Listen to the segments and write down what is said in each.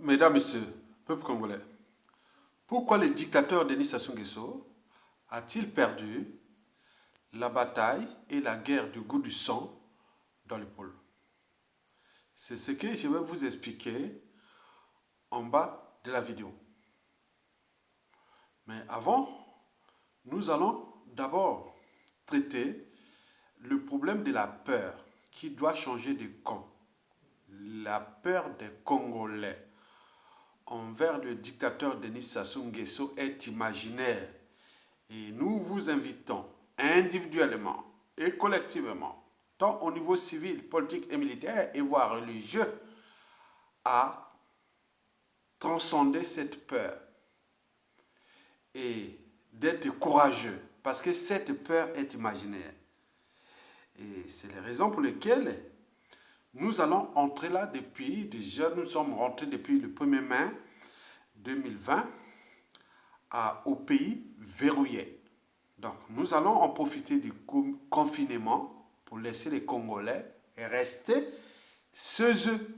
Mesdames, Messieurs, peuple congolais, pourquoi le dictateur Denis Sassou Nguesso a-t-il perdu la bataille et la guerre du goût du sang dans le pôle? C'est ce que je vais vous expliquer en bas de la vidéo. Mais avant, nous allons d'abord traiter le problème de la peur qui doit changer de camp. La peur des Congolais envers le dictateur Denis Sassou Nguesso est imaginaire. Et nous vous invitons individuellement et collectivement, tant au niveau civil, politique et militaire, et voire religieux, à transcender cette peur et d'être courageux, parce que cette peur est imaginaire. Et c'est les raisons pour lesquelles nous allons entrer là déjà nous sommes rentrés depuis le 1er mai 2020 au pays verrouillé. Donc, nous allons en profiter du confinement pour laisser les Congolais rester chez eux.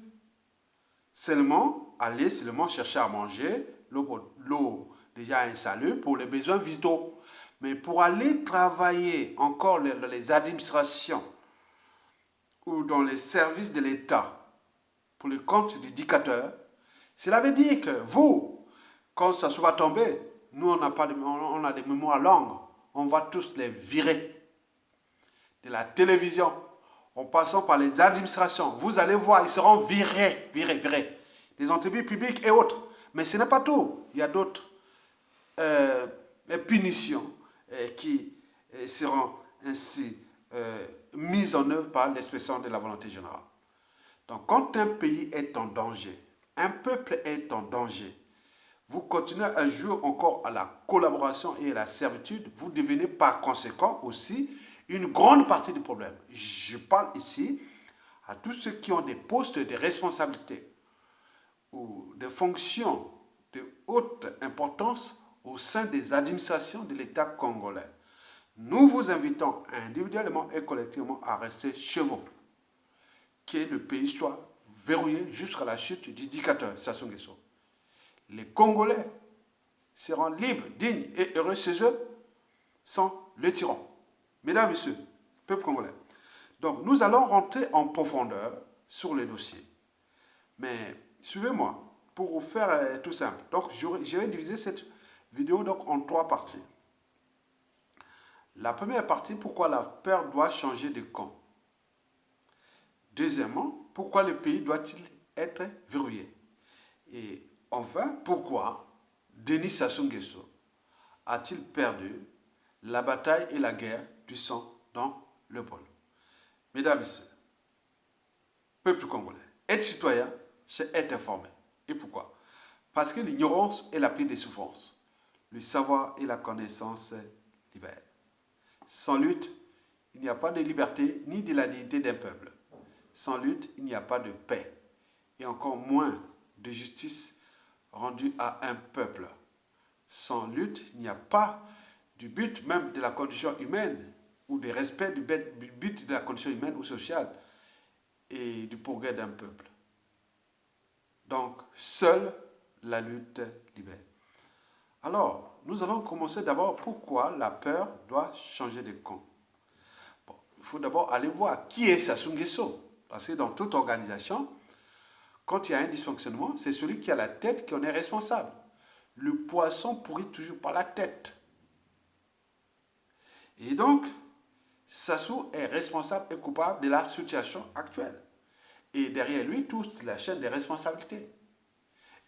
Aller seulement chercher à manger, l'eau déjà installée pour les besoins vitaux. Mais pour aller travailler encore dans les administrations ou dans les services de l'État pour le compte du dictateur, cela veut dire que vous, quand ça va tomber, nous on a des mémoires longues. On va tous les virer de la télévision, en passant par les administrations. Vous allez voir, ils seront virés. Des entreprises publiques et autres. Mais ce n'est pas tout. Il y a d'autres punitions qui seront ainsi mises en œuvre par l'expression de la volonté générale. Donc, quand un pays est en danger, un peuple est en danger, vous continuez à jouer encore à la collaboration et à la servitude, vous devenez par conséquent aussi une grande partie du problème. Je parle ici à tous ceux qui ont des postes de responsabilité ou des fonctions de haute importance au sein des administrations de l'État congolais. Nous vous invitons individuellement et collectivement à rester chez vous, que le pays soit verrouillé jusqu'à la chute du dictateur Sassou Nguesso. Les Congolais seront libres, dignes et heureux chez eux sans le tyran. Mesdames, Messieurs, peuple congolais. Donc, nous allons rentrer en profondeur sur les dossiers. Mais suivez-moi pour vous faire tout simple. Donc, je vais diviser cette vidéo donc, en 3 parties. La première partie, pourquoi la peur doit changer de camp. Deuxièmement, pourquoi le pays doit-il être verrouillé. Et enfin, pourquoi Denis Sassou Nguesso a-t-il perdu la bataille et la guerre du sang dans le pôle? Mesdames, Messieurs, peuple congolais, être citoyen, c'est être informé. Et pourquoi? Parce que l'ignorance est la pire des souffrances. Le savoir et la connaissance libèrent. Sans lutte, il n'y a pas de liberté ni de la dignité d'un peuple. Sans lutte, il n'y a pas de paix. Et encore moins de justice rendue à un peuple. Sans lutte, il n'y a pas du but même de la condition humaine ou de respect du but de la condition humaine ou sociale et du progrès d'un peuple. Donc, seule la lutte libère. Alors, nous allons commencer d'abord pourquoi la peur doit changer de camp. Bon, il faut d'abord aller voir qui est Sassou Nguesso. Parce que dans toute organisation, quand il y a un dysfonctionnement, c'est celui qui a la tête qui en est responsable. Le poisson pourrit toujours par la tête. Et donc, Sassou est responsable et coupable de la situation actuelle. Et derrière lui, toute la chaîne des responsabilités.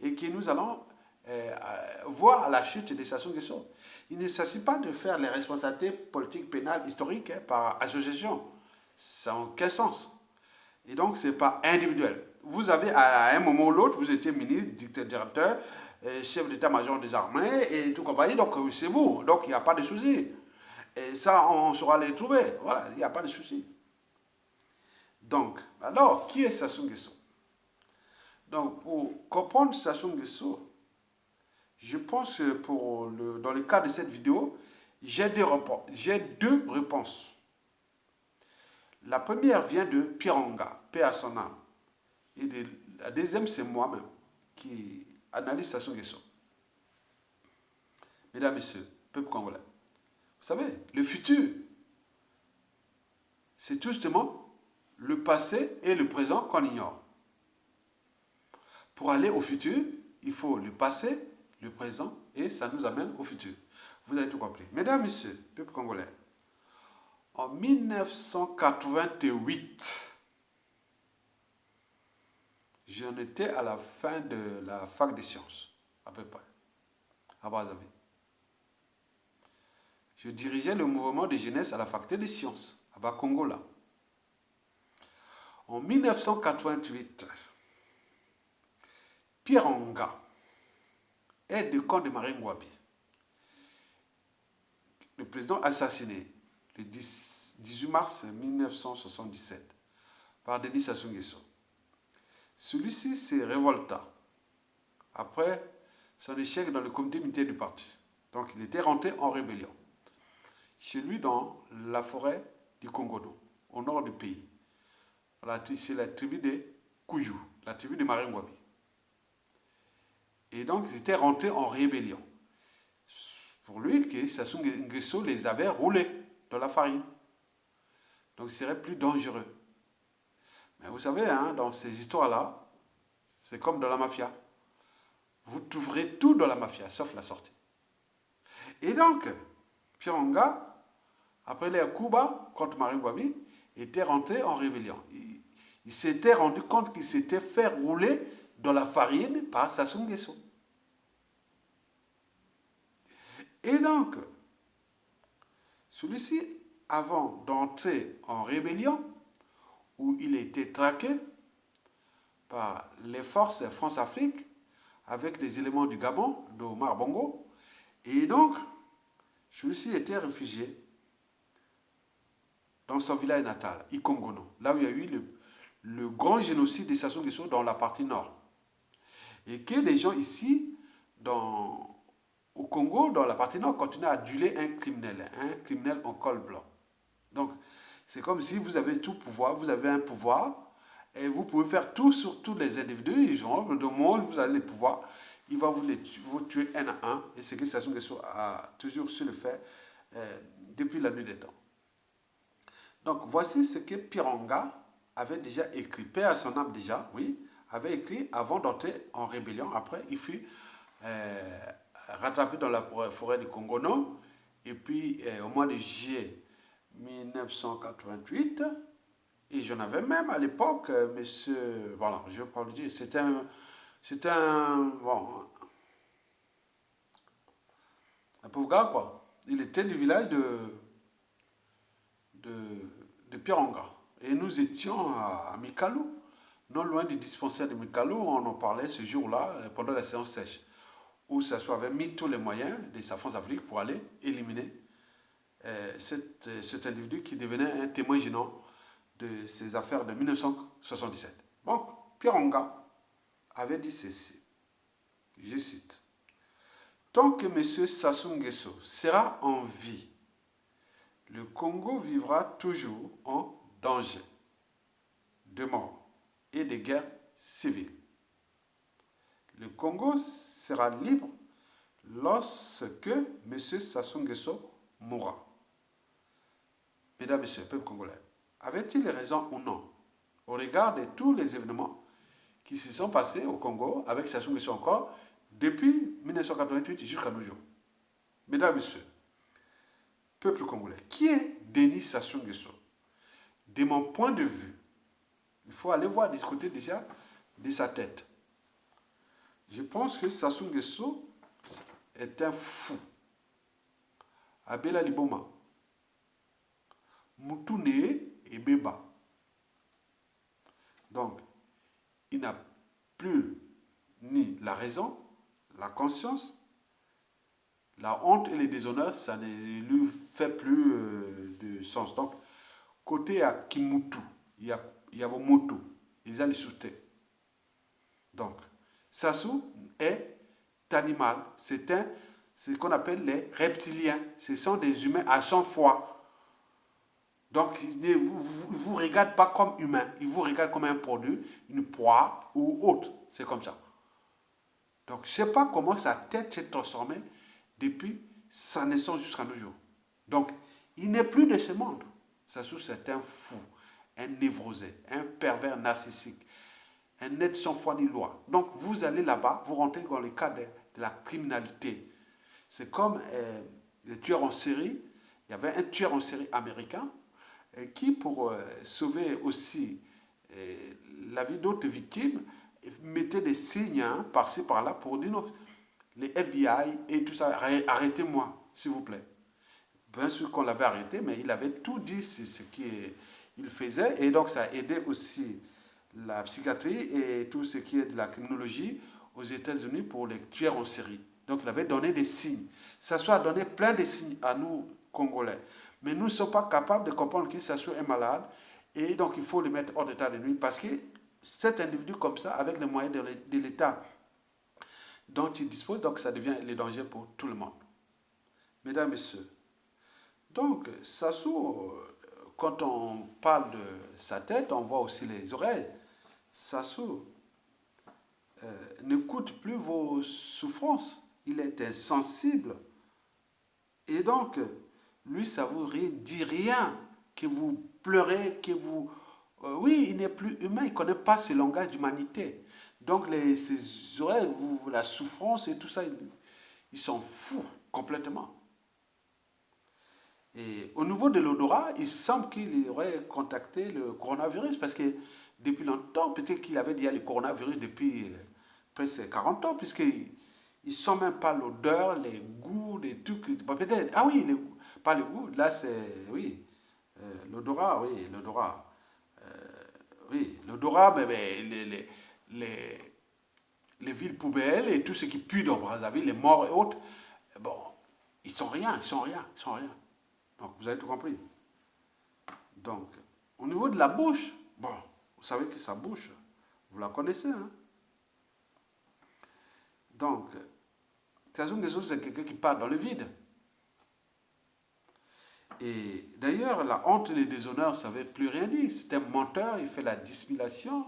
Et que nous allons voir à la chute de Sassou Nguesso. Il ne s'agit pas de faire les responsabilités politiques, pénales, historiques par association. Ça n'a aucun sens. Et donc, ce n'est pas individuel. Vous avez, à un moment ou l'autre, vous étiez ministre, directeur, chef d'état-major des armées et tout compagnie. Donc, c'est vous. Donc, il n'y a pas de souci. Et ça, on saura les trouver. Voilà, il n'y a pas de souci. Donc, alors, qui est Sassou Nguesso? Donc, pour comprendre Sassou Nguesso, je pense que dans le cas de cette vidéo, j'ai deux réponses. La première vient de Pieronga, paix à son âme. Et la deuxième, c'est moi-même, qui analyse Sassou Nguesso. Mesdames, Messieurs, peuple congolais, vous savez, le futur, c'est tout justement le passé et le présent qu'on ignore. Pour aller au futur, il faut le passé, le présent, et ça nous amène au futur. Vous avez tout compris. Mesdames, Messieurs, peuple congolais, en 1988, j'en étais à la fin de la fac des sciences, à peu près, à Brazzaville. Je dirigeais le mouvement de jeunesse à la faculté des sciences, à Bakongola. En 1988, Pierre Onga, aide de camp de Maringouabi, le président assassiné le 18 mars 1977 par Denis Sassou Nguesso. Celui-ci se révolta après son échec dans le comité militaire du parti. Donc il était rentré en rébellion. Chez lui dans la forêt du Congono, au nord du pays. C'est la tribu des Kouyou, la tribu de Maringouabi. Et donc ils étaient rentrés en rébellion. Pour lui, que Sassou Nguesso les avait roulés dans la farine. Donc il serait plus dangereux. Mais vous savez, hein, dans ces histoires-là, c'est comme dans la mafia. Vous trouverez tout dans la mafia, sauf la sortie. Et donc, Pierre Onga, après les coups bas contre Maringouabi, était rentré en rébellion. Il s'était rendu compte qu'il s'était fait rouler dans la farine par Sassou Nguesso. Et donc, celui-ci, avant d'entrer en rébellion, où il a été traqué par les forces France-Afrique avec les éléments du Gabon, d'Omar Bongo, et donc, celui-ci était réfugié dans son village natal, Ikongono, là où il y a eu le grand génocide des Sassou Nguesso dans la partie nord. Et que les gens ici, au Congo, dans la partie nord, continuent à aduler un criminel en col blanc. Donc, c'est comme si vous avez tout pouvoir, vous avez un pouvoir, et vous pouvez faire tout sur tous les individus, ils ont le monde, vous avez les pouvoirs, il va vous tuer un à un, et c'est ce que Sassou Nguesso a toujours su le faire depuis la nuit des temps. Donc, voici ce que Pierre Onga avait déjà écrit, paix à son âme déjà, oui, avait écrit avant d'entrer en rébellion. Après, il fut rattrapé dans la forêt du Congono, et puis au mois de juillet 1988, et j'en avais même à l'époque, monsieur, voilà, je ne vais pas le dire, c'était un pauvre gars, quoi. Il était du village de Pierre Onga. Et nous étions à Mikalou, non loin du dispensaire de Mikalou, on en parlait ce jour-là, pendant la séance sèche, où Sassou avait mis tous les moyens de sa France-Afrique pour aller éliminer cet individu qui devenait un témoin gênant de ces affaires de 1977. Donc, Pierre Onga avait dit ceci, je cite, « Tant que M. Sassou Nguesso sera en vie, le Congo vivra toujours en danger de mort et de guerre civile. Le Congo sera libre lorsque M. Sassou Nguesso mourra. » Mesdames, Messieurs, peuple congolais, avait-il raison ou non au regard de tous les événements qui se sont passés au Congo avec Sassou Nguesso encore depuis 1988 jusqu'à nos jours? Mesdames, Messieurs, peuple congolais, qui est Denis Sassou Nguesso? De mon point de vue, il faut aller voir du côté déjà de sa tête. Je pense que Sassou Nguesso est un fou. Abela Liboma, Moutouné et Beba. Donc, il n'a plus ni la raison, la conscience, la honte et le déshonneur, ça ne lui fait plus de sens. Donc, côté à Kimutu, il y a Motu, ils ont les sauté. Donc, Sassou est animal, c'est ce qu'on appelle les reptiliens. Ce sont des humains à 100 fois. Donc, il ne vous regarde pas comme humain, il vous regarde comme un produit, une proie ou autre. C'est comme ça. Donc, je ne sais pas comment sa tête s'est transformée depuis sa naissance jusqu'à nos jours. Donc, il n'est plus de ce monde. Sassou, c'est un fou, un névrosé, un pervers narcissique, un être sans foi ni loi. Donc, vous allez là-bas, vous rentrez dans le cas de la criminalité. C'est comme les tueurs en série. Il y avait un tueur en série américain qui, pour sauver aussi la vie d'autres victimes, mettait des signes hein, par-ci par-là pour dire non, les FBI et tout ça, arrêtez-moi, s'il vous plaît. Bien sûr qu'on l'avait arrêté, mais il avait tout dit ce qu'il faisait, et donc ça a aidé aussi la psychiatrie et tout ce qui est de la criminologie aux États-Unis pour les tueurs en série. Donc il avait donné des signes. Ça soit donné plein de signes à nous, Congolais. Mais nous ne sommes pas capables de comprendre que Sassou est malade, et donc il faut le mettre hors d'état de nuit, parce que cet individu comme ça, avec les moyens de l'État dont il dispose, donc ça devient le danger pour tout le monde. Mesdames, Messieurs, donc Sassou, quand on parle de sa tête, on voit aussi les oreilles. Sassou n'écoute plus vos souffrances, il est insensible. Et donc, lui, ça vous dit rien, que vous pleurez, que vous... oui, il n'est plus humain, il ne connaît pas ce langage d'humanité. Donc, ses oreilles, la souffrance et tout ça, il s'en fout complètement. Et au niveau de l'odorat, il semble qu'il aurait contacté le coronavirus parce que depuis longtemps, peut-être qu'il avait déjà le coronavirus depuis presque 40 ans, puisqu'il ne sent même pas l'odeur, les goûts, les trucs. Peut-être, ah oui, pas le goût, là c'est, oui, l'odorat, oui, l'odorat. Oui, l'odorat, mais les villes poubelles et tout ce qui pue dans Brazzaville, les morts et autres, bon, ils sont rien, ils sont rien, ils sont rien. Donc, vous avez tout compris. Donc, au niveau de la bouche, bon, vous savez que sa bouche, vous la connaissez, hein. Donc, Sassou Nguesso, c'est quelqu'un qui part dans le vide. Et d'ailleurs, la honte et le déshonneur, ça ne veut plus rien dire. C'est un menteur, il fait la dissimulation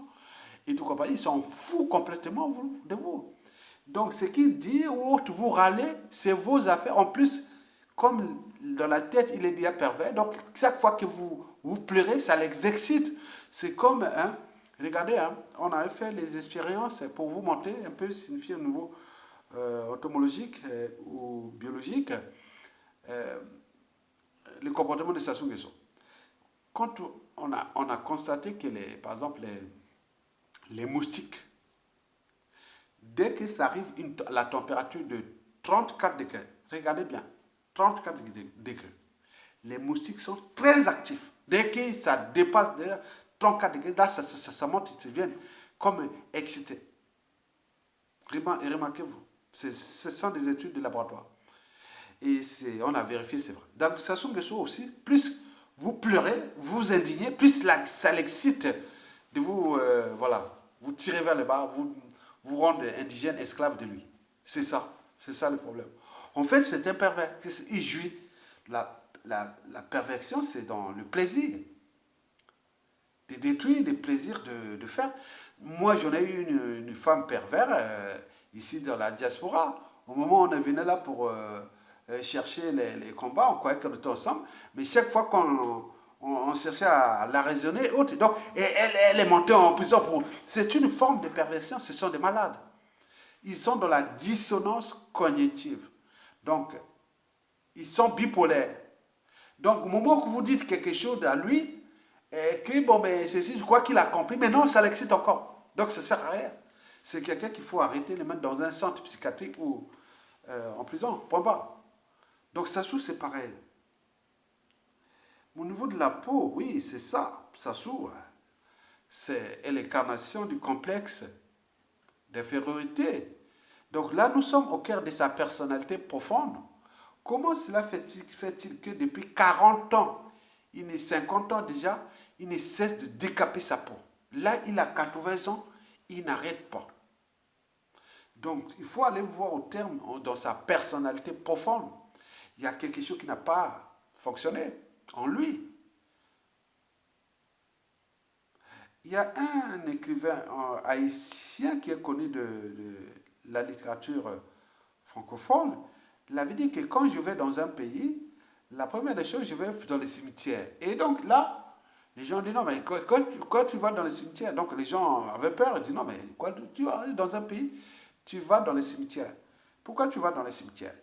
et tout compagnie. Il s'en fout complètement de vous. Donc, ce qu'il dit ou autre, vous râlez, c'est vos affaires. En plus, comme dans la tête, il est déjà pervers. Donc, chaque fois que vous pleurez, ça l'excite. C'est comme, hein, regardez, hein, on avait fait les expériences pour vous montrer un peu, signifier au niveau entomologique ou biologique, euh, le comportement de Sassou Nguesso. Quand on a constaté que, par exemple, les moustiques, dès que ça arrive la température de 34 degrés, regardez bien, 34 degrés, les moustiques sont très actifs. Dès que ça dépasse 34 degrés, là, ça monte, ils deviennent comme excités. Remarquez-vous, ce sont des études de laboratoire. Et on a vérifié, c'est vrai. Donc, Sassou Nguesso aussi, plus vous pleurez, vous vous indignez, plus ça l'excite de vous, voilà, vous tirer vers le bas, vous rendre indigène, esclave de lui. C'est ça le problème. En fait, c'est un pervers. Il jouit. La perversion, c'est dans le plaisir. De détruire, le plaisir de faire. Moi, j'en ai eu une femme pervers ici dans la diaspora. Au moment où on venait là pour chercher les combats, on croyait qu'on était ensemble, mais chaque fois qu'on cherchait à la raisonner, autre, donc, elle est montée en prison pour... C'est une forme de perversion, ce sont des malades. Ils sont dans la dissonance cognitive. Donc, ils sont bipolaires. Donc, au moment que vous dites quelque chose à lui, que bon, mais ceci, je crois qu'il a compris, mais non, ça l'excite encore. Donc, ça ne sert à rien. C'est quelqu'un qu'il faut arrêter, le mettre dans un centre psychiatrique ou en prison, point barre. Donc, Sassou, c'est pareil. Au niveau de la peau, oui, c'est ça. Sassou, c'est l'incarnation du complexe d'infériorité. Donc là, nous sommes au cœur de sa personnalité profonde. Comment cela fait-il que depuis 40 ans, 50 ans déjà, il ne cesse de décaper sa peau? Là, il a 80 ans, il n'arrête pas. Donc, il faut aller voir au terme dans sa personnalité profonde. Il y a quelque chose qui n'a pas fonctionné en lui. Il y a un écrivain haïtien qui est connu de la littérature francophone, il avait dit que quand je vais dans un pays, la première des choses, je vais dans les cimetières. Et donc là, les gens disent non, mais quand tu vas dans les cimetières, donc les gens avaient peur, ils disent non, mais quand tu vas dans un pays, tu vas dans les cimetières. Pourquoi tu vas dans les cimetières?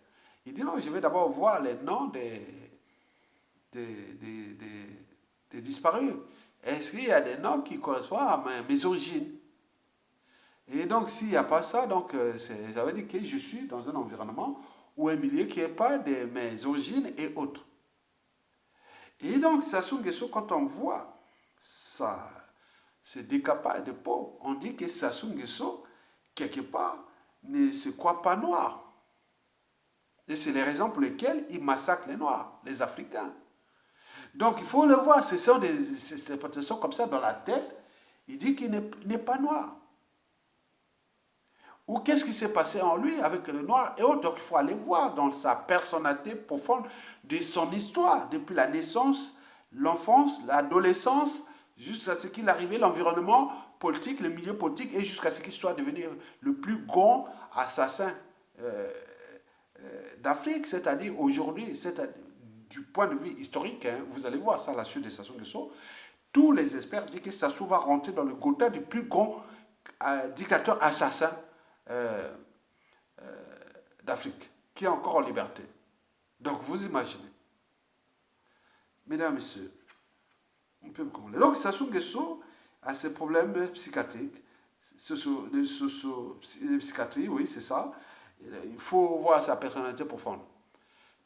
Il dit non, je vais d'abord voir les noms des, des, des- des disparus. Est-ce qu'il y a des noms qui correspondent à mes origines? Et donc, s'il n'y a pas ça, donc ça veut dire que je suis dans un environnement ou un milieu qui n'est pas de mes origines et autres. Et donc, Sassou Nguesso, quand on voit ça, ce décapage de peau, on dit que Sassou Nguesso, quelque part, ne se croit pas noir. Et c'est les raisons pour lesquelles il massacre les Noirs, les Africains. Donc, il faut le voir, ce sont des interprétations comme ça dans la tête. Il dit qu'il n'est pas noir. Ou qu'est-ce qui s'est passé en lui avec le noir et autres. Donc il faut aller voir dans sa personnalité profonde de son histoire, depuis la naissance, l'enfance, l'adolescence, jusqu'à ce qu'il arrive, l'environnement politique, le milieu politique, et jusqu'à ce qu'il soit devenu le plus grand assassin d'Afrique, c'est-à-dire aujourd'hui, du point de vue historique, hein, vous allez voir ça à la suite de Sassou Nguesso, tous les experts disent que Sassou va rentrer dans le quota du plus grand dictateur assassin euh, d'Afrique, qui est encore en liberté. Donc vous imaginez, mesdames et messieurs, on peut me comprendre. Donc Sassou Nguesso a ses problèmes psychiatriques, psychiatrie, oui, c'est ça. Il faut voir sa personnalité profonde.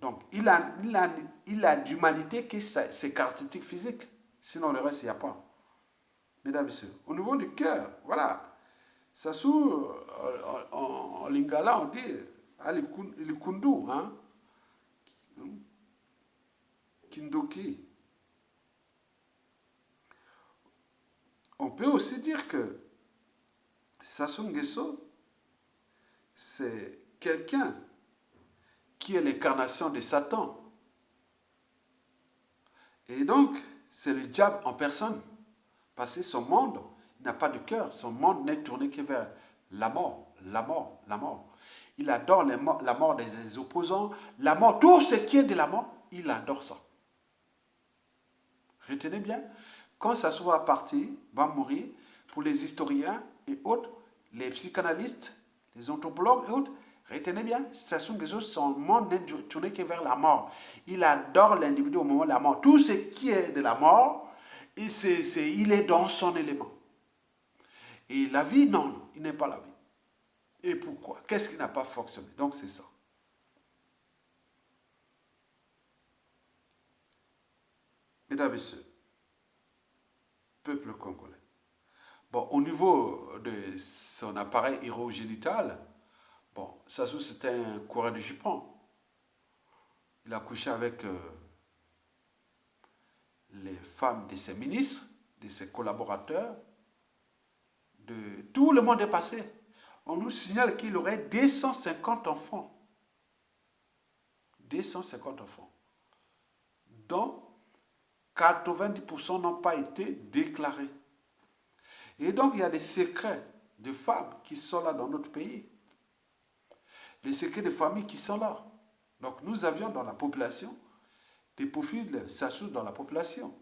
Donc il a d'humanité que ses caractéristiques physiques. Sinon le reste, il n'y a pas. Mesdames et messieurs, au niveau du cœur, voilà. Sassou, en lingala, on dit Alikundu, hein? Kindoki. On peut aussi dire que Sassou Nguesso, c'est quelqu'un qui est l'incarnation de Satan. Et donc, c'est le diable en personne. Parce que son monde n'a pas de cœur. Son monde n'est tourné que vers la mort, la mort, la mort. Il adore la mort des opposants, la mort, tout ce qui est de la mort, il adore ça. Retenez bien, quand Sassou va partir, va mourir, pour les historiens et autres, les psychanalystes, les anthropologues et autres, retenez bien, Sassou Nguesso, son monde n'est tourné que vers la mort. Il adore l'individu au moment de la mort. Tout ce qui est de la mort, il est dans son élément. Et la vie, non, il n'aime pas la vie. Et pourquoi? Qu'est-ce qui n'a pas fonctionné? Donc c'est ça. Mesdames et messieurs, peuple congolais. Bon, au niveau de son appareil urogénital, bon, Sassou c'était un coureur de jupon. Il a couché avec les femmes de ses ministres, de ses collaborateurs, de tout le monde est passé. On nous signale qu'il aurait 250 enfants. 250 enfants. Dont 90% n'ont pas été déclarés. Et donc, il y a des secrets de femmes qui sont là dans notre pays. Les secrets de familles qui sont là. Donc, nous avions dans la population des profils Sassou dans la population.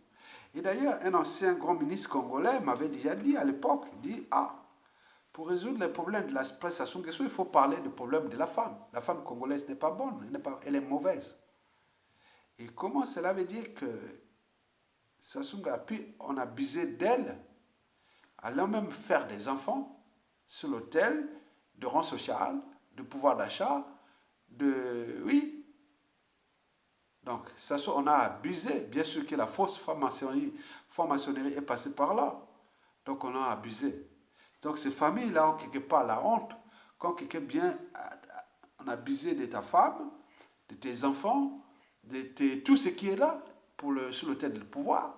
Et d'ailleurs, un ancien grand ministre congolais m'avait déjà dit à l'époque, il dit, pour résoudre les problèmes de la presse Sassou Nguesso, il faut parler du problème de la femme. La femme congolaise n'est pas bonne, elle est mauvaise. Et comment cela veut dire que Sassou Nguesso, on a abusé d'elle, allant même faire des enfants sur l'autel de rang social, de pouvoir d'achat, oui. Donc, Sassou, on a abusé. Bien sûr que la fausse franc-maçonnerie est passée par là. Donc, on a abusé. Donc, ces familles-là ont quelque part la honte. Quand quelqu'un vient, on a abusé de ta femme, de tes enfants, tout ce qui est là sur l'autel du pouvoir.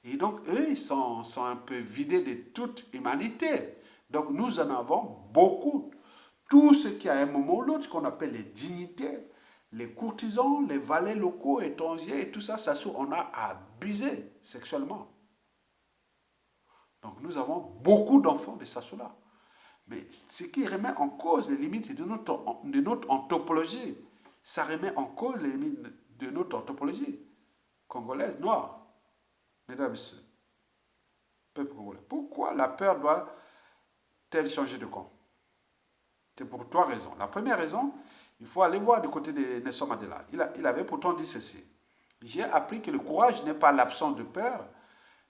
Et donc, eux, ils sont un peu vidés de toute humanité. Donc, nous en avons beaucoup. Tout ce qui, à un moment ou l'autre, qu'on appelle les dignités, les courtisans, les valets locaux, étrangers, et tout ça, on a abusé sexuellement. Donc, nous avons beaucoup d'enfants de Sassou là. Mais ce qui remet en cause les limites de notre anthropologie, ça remet en cause les limites de notre anthropologie congolaise, noire, mesdames et messieurs, peuple congolais. Pourquoi la peur doit-elle changer de camp? C'est pour trois raisons. La première raison, il faut aller voir du côté de Nelson Mandela. Il avait pourtant dit ceci. J'ai appris que le courage n'est pas l'absence de peur,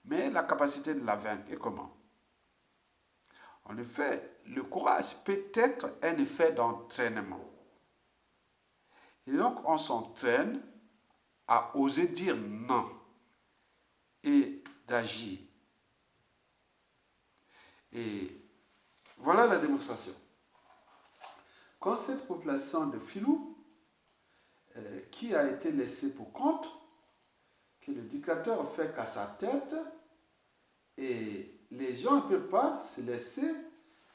mais la capacité de la vaincre. Et comment? En effet, le courage peut être un effet d'entraînement. Et donc, on s'entraîne à oser dire non et d'agir. Et voilà la démonstration. Quand cette population de Filou, qui a été laissée pour compte, que le dictateur fait qu'à sa tête, et les gens ne peuvent pas se laisser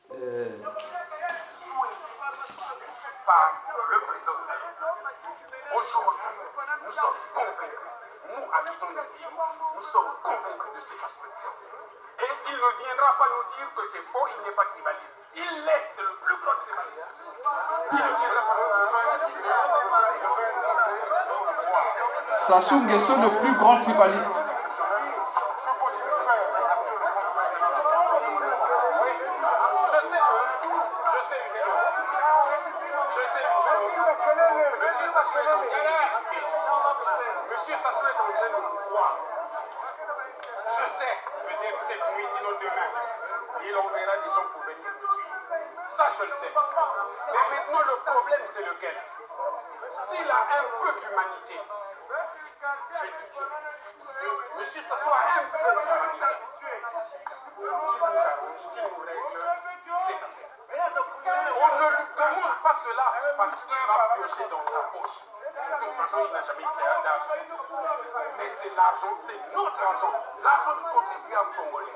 par le prisonnier. Aujourd'hui, nous sommes convaincus, nous habitons la ville, nous sommes convaincus de cet aspect. Et il ne viendra pas nous dire que c'est faux, il n'est pas tribaliste. Il l'est, c'est le plus grand tribaliste. Il ne viendra pas nous dire. Sassou Nguesso, le plus grand tribaliste. Monsieur Sassou est en train de nous voir. Je sais, peut-être cette nuit, sinon demain, il enverra des gens pour venir nous tuer. Ça, je le sais. Mais maintenant, le problème, c'est lequel? S'il a un peu d'humanité, je dis que si Monsieur Sassou a un peu d'humanité, qu'il nous arrange, qu'il nous règle cette affaire. On ne lui demande pas cela parce qu'il va piocher dans sa poche. De toute façon, il n'a jamais pris d'argent. Mais c'est l'argent, c'est notre argent, l'argent du contribuable congolais.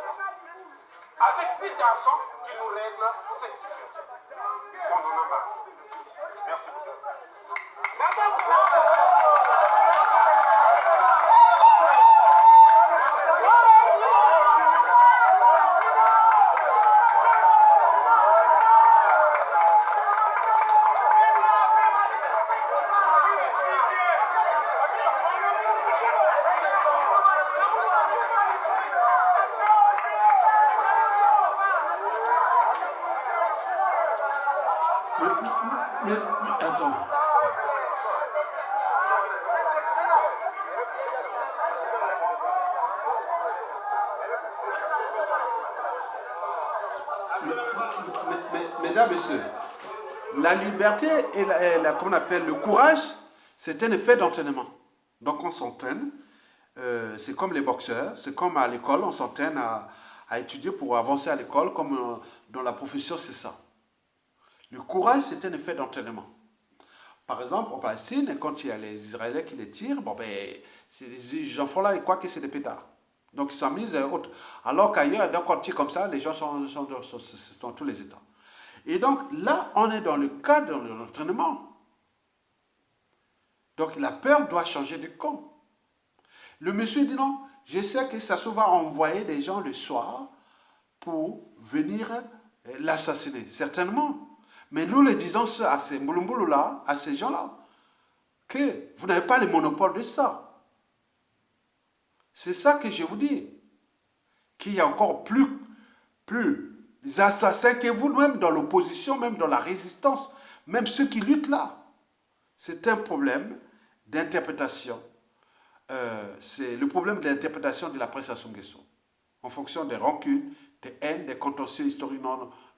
Avec cet argent qu'il nous règle cette situation. On en a marre. Merci beaucoup. Attends. Mesdames, messieurs, la liberté et qu'on appelle le courage, c'est un effet d'entraînement. Donc on s'entraîne, c'est comme les boxeurs, c'est comme à l'école, on s'entraîne à étudier pour avancer à l'école, comme dans la profession, c'est ça. Le courage, c'est un effet d'entraînement. Par exemple, en Palestine, quand il y a les Israéliens qui les tirent, bon ben, ces enfants-là, ils croient que c'est des pétards. Donc ils s'amusent et autres. Alors qu'ailleurs, dans un quartier comme ça, les gens sont dans tous les états. Et donc là, on est dans le cadre de l'entraînement. Donc la peur doit changer de camp. Le monsieur dit non, je sais que ça se va envoyer des gens le soir pour venir l'assassiner. Certainement. Mais nous le disons à ces Mbouloumboulou-là, à ces gens-là, que vous n'avez pas le monopole de ça. C'est ça que je vous dis. Qu'il y a encore plus assassins que vous, même dans l'opposition, même dans la résistance, même ceux qui luttent là. C'est un problème d'interprétation. C'est le problème de l'interprétation de la presse Sassou Nguesso. En fonction des rancunes, des haines, des contentieux historiques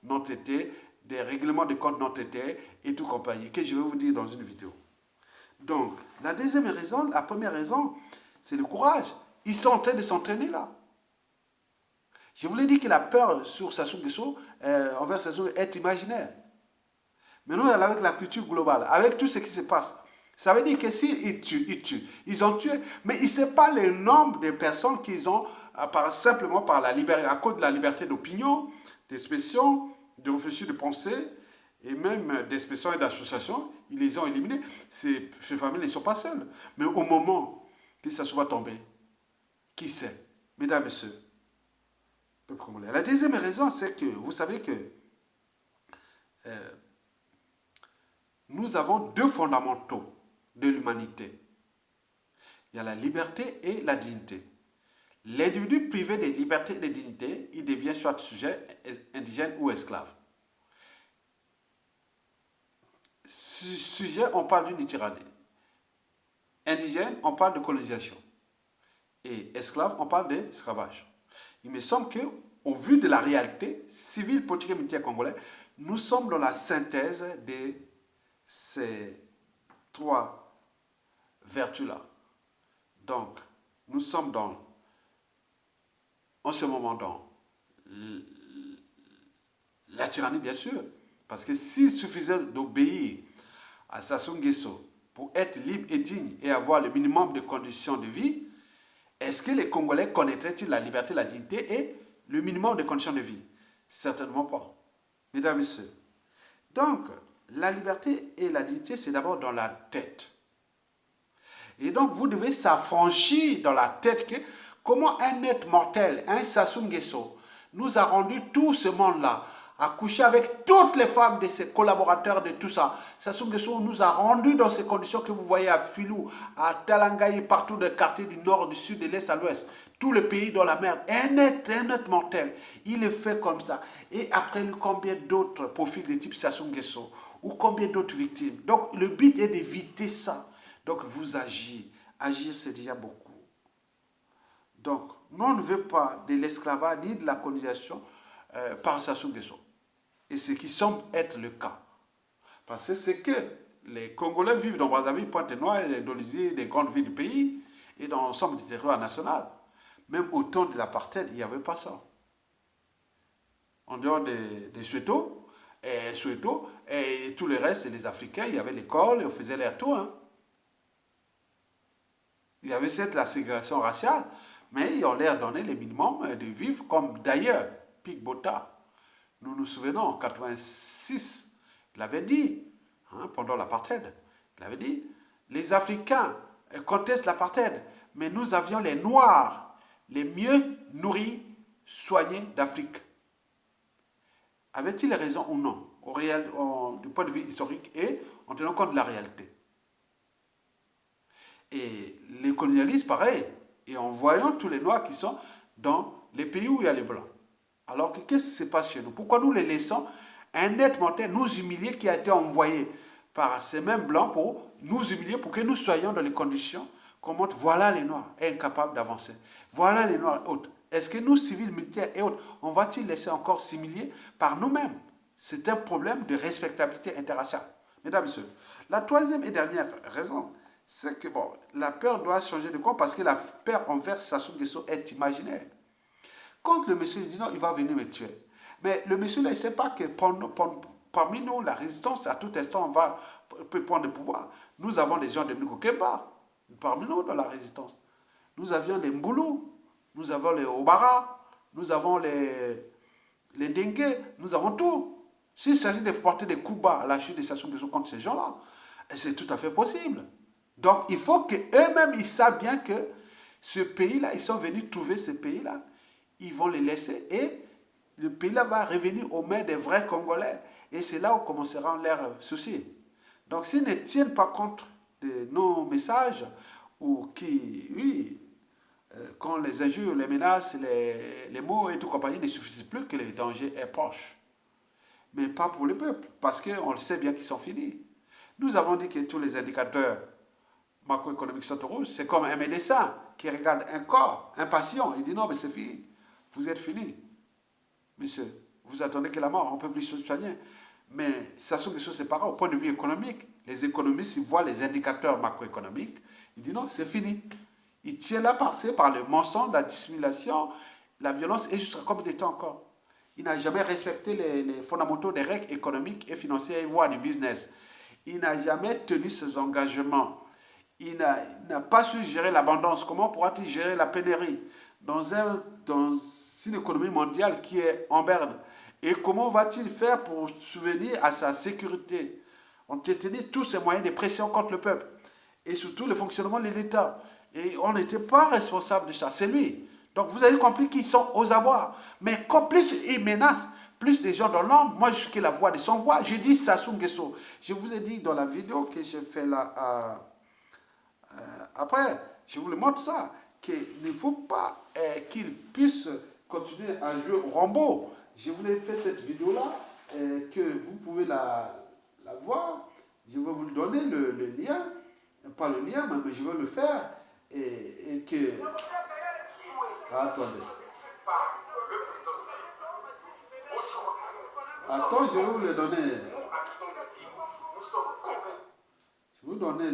non traités, des règlements de compte non traités et tout compagnie, que je vais vous dire dans une vidéo. Donc, la deuxième raison, la première raison, c'est le courage. Ils sont en train de s'entraîner là. Je vous l'ai dit que la peur sur Sassou Nguesso, envers Sassou, est imaginaire. Mais nous, avec la culture globale, avec tout ce qui se passe, ça veut dire que s'ils tuent, ils tuent. Ils ont tué, mais ils ne savent pas le nombre de personnes qu'ils ont, simplement à cause de la liberté d'opinion, d'expression, de réfléchir, de penser, et même d'expression et d'association, ils les ont éliminés. Ces familles ne sont pas seules. Mais au moment que ça soit tombé, qui sait? Mesdames, messieurs, peuple congolais. La deuxième raison, c'est que, vous savez que nous avons deux fondamentaux de l'humanité. Il y a la liberté et la dignité. L'individu privé de liberté et de dignité, il devient soit sujet, indigène ou esclave. Sujet, on parle d'une tyrannie. Indigène, on parle de colonisation. Et esclave, on parle d'esclavage. Il me semble qu'au vu de la réalité civile, politique et militaire congolaise, nous sommes dans la synthèse de ces trois vertus-là. Donc, nous sommes en ce moment dans la tyrannie, bien sûr. Parce que s'il suffisait d'obéir à Sassou Nguesso pour être libre et digne et avoir le minimum de conditions de vie, est-ce que les Congolais connaîtraient-ils la liberté, la dignité et le minimum de conditions de vie? Certainement pas. Mesdames et messieurs. Donc, la liberté et la dignité, c'est d'abord dans la tête. Et donc, vous devez s'affranchir dans la tête que comment un être mortel, un Sassou Nguesso, nous a rendu tout ce monde-là, a couché avec toutes les femmes de ses collaborateurs, de tout ça. Sassou Nguesso nous a rendu dans ces conditions que vous voyez à Filou, à Talangaï, partout dans les quartiers du nord, du sud, de l'est à l'ouest. Tout le pays dans la merde. Un être mortel. Il est fait comme ça. Et après lui, combien d'autres profils de type Sassou Nguesso ou combien d'autres victimes. Donc, le but est d'éviter ça. Donc, vous agissez. Agir, c'est déjà beaucoup. Donc, nous, on ne veut pas de l'esclavage ni de la colonisation par Sassou Nguesso. Et ce qui semble être le cas. Parce que c'est que les Congolais vivent dans Brazzaville, Pointe-Noire, et dans les grandes villes du pays et dans l'ensemble du territoire national. Même au temps de l'apartheid, il n'y avait pas ça. En dehors des Soweto, et tout le reste, les Africains, il y avait l'école, et on faisait les retours. Hein. Il y avait cette la ségrégation raciale, mais ils ont l'air donné les minimums de vivre comme d'ailleurs, Pic Bota. Nous nous souvenons, en 86, il l'avait dit, hein, pendant l'apartheid, il avait dit, les Africains contestent l'apartheid, mais nous avions les Noirs les mieux nourris, soignés d'Afrique. Avait-il raison ou non, du point de vue historique et en tenant compte de la réalité? Et les colonialistes, pareil, et en voyant tous les Noirs qui sont dans les pays où il y a les Blancs. Alors qu'est-ce qui se passe chez nous? Pourquoi nous les laissons un être mortel nous humilier qui a été envoyé par ces mêmes Blancs pour nous humilier, pour que nous soyons dans les conditions qu'on montre, voilà les Noirs, incapables d'avancer. Voilà les Noirs et autres. Est-ce que nous, civils, militaires et autres, on va-t-il laisser encore s'humilier par nous-mêmes? C'est un problème de respectabilité interraciale. Mesdames et messieurs, la troisième et dernière raison, c'est que bon, la peur doit changer de camp parce que la peur envers Sassou Nguesso est imaginaire. Quand le monsieur dit non, il va venir me tuer. Mais le monsieur là, il ne sait pas que parmi nous, la résistance, à tout instant, peut prendre le pouvoir. Nous avons des gens de Mukokeba, parmi nous, dans la résistance. Nous avions les Mboulou, nous avons les Obara, nous avons les Dengue, nous avons tout. S'il s'agit de porter des coups bas à la chute de Sassou Nguesso contre ces gens-là, c'est tout à fait possible. Donc, il faut qu'eux-mêmes, ils savent bien que ce pays-là, ils sont venus trouver ce pays-là, ils vont les laisser et le pays-là va revenir aux mains des vrais Congolais. Et c'est là où commenceront leurs soucis. Donc, s'ils ne tiennent pas compte de nos messages, ou qui, oui, quand les injures, les menaces, les mots et tout compagnie ne suffisent plus, que le danger est proche. Mais pas pour le peuple, parce qu'on le sait bien qu'ils sont finis. Nous avons dit que tous les indicateurs macroéconomiques sont rouges. C'est comme un médecin qui regarde un corps, un patient, il dit non, mais c'est fini. Vous êtes fini. Monsieur, vous attendez que la mort, on ne peut plus se soigner. Mais Sassou Nguesso, c'est pareil, au point de vue économique. Les économistes, ils voient les indicateurs macroéconomiques, ils disent non, c'est fini. Il tient là par le mensonge, la dissimulation, la violence, et jusqu'à combien de temps encore? Il n'a jamais respecté les fondamentaux des règles économiques et financières, voire du business. Il n'a jamais tenu ses engagements. Il n'a pas su gérer l'abondance. Comment pourra-t-il gérer la pénurie dans une économie mondiale qui est en berne? Et comment va-t-il faire pour souvenir à sa sécurité? On tenait tous ces moyens de pression contre le peuple. Et surtout le fonctionnement de l'État. Et on n'était pas responsable de ça. C'est lui. Donc vous avez compris qu'ils sont aux abois. Mais plus ils menacent, plus des gens dans l'ombre, moi je suis que la voix de son voix. J'ai dit Sassou Nguesso. Je vous ai dit dans la vidéo que j'ai fait là, après, je vous le montre ça, qu'il ne faut pas qu'il puisse continuer à jouer au Rambo. Je vous ai fait cette vidéo-là, que vous pouvez la voir. Je vais vous donner le lien, pas le lien, mais je vais le faire, et que... Attendez. Attends, je vais vous le donner. Je vais vous donner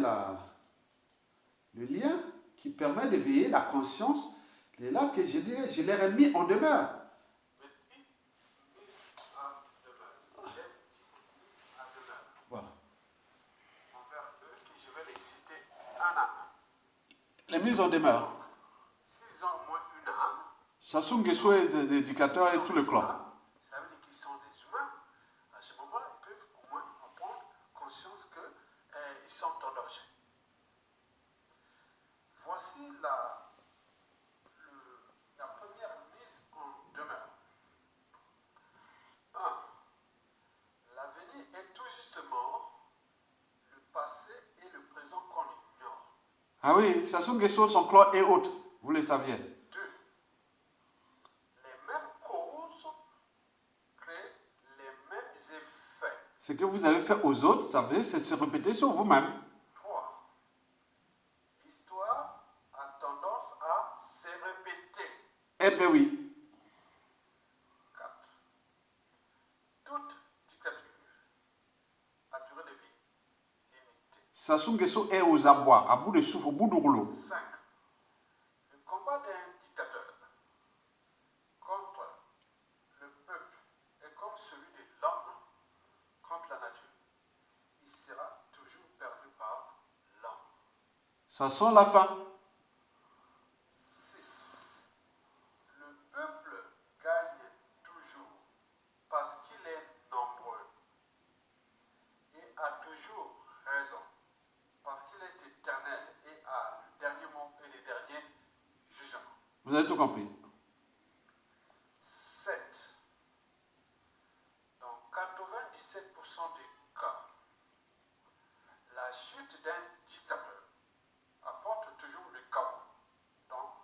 le lien qui permet d'éveiller la conscience. Et là que je dirais, je l'ai remis en demeure. Voilà. Je vais les citer un à un. Les mises en demeure. S'ils ont au moins une âme, Sassou Nguesso est l'éducateur et tout le clan. ça veut dire qu'ils sont des humains. À ce moment-là, ils peuvent au moins en prendre conscience qu'ils sont en danger. Voici la première mise en demeure. 1. L'avenir est tout justement le passé et le présent qu'on ignore. Ah oui, Sassou Nguesso, son clan est haute. Vous le saviez. 2. Les mêmes causes créent les mêmes effets. Ce que vous avez fait aux autres, ça veut c'est se répéter sur vous-même. 3. L'histoire a tendance à se répéter. Eh bien oui. 4. Toute dictature a durée de vie limitée. Sassou Nguesso est aux abois, à bout de souffle, au bout du rouleau. 5. Le combat d'un dictateur contre le peuple est comme celui de l'homme contre la nature. Il sera toujours perdu par l'homme. Ça sent la fin. 6. Le peuple gagne toujours parce qu'il est nombreux et a toujours raison parce qu'il est éternel et a le dernier mot et le dernier jugement. Vous avez tout compris. 7. Dans 97% des cas, la chute d'un dictateur apporte toujours le chaos dans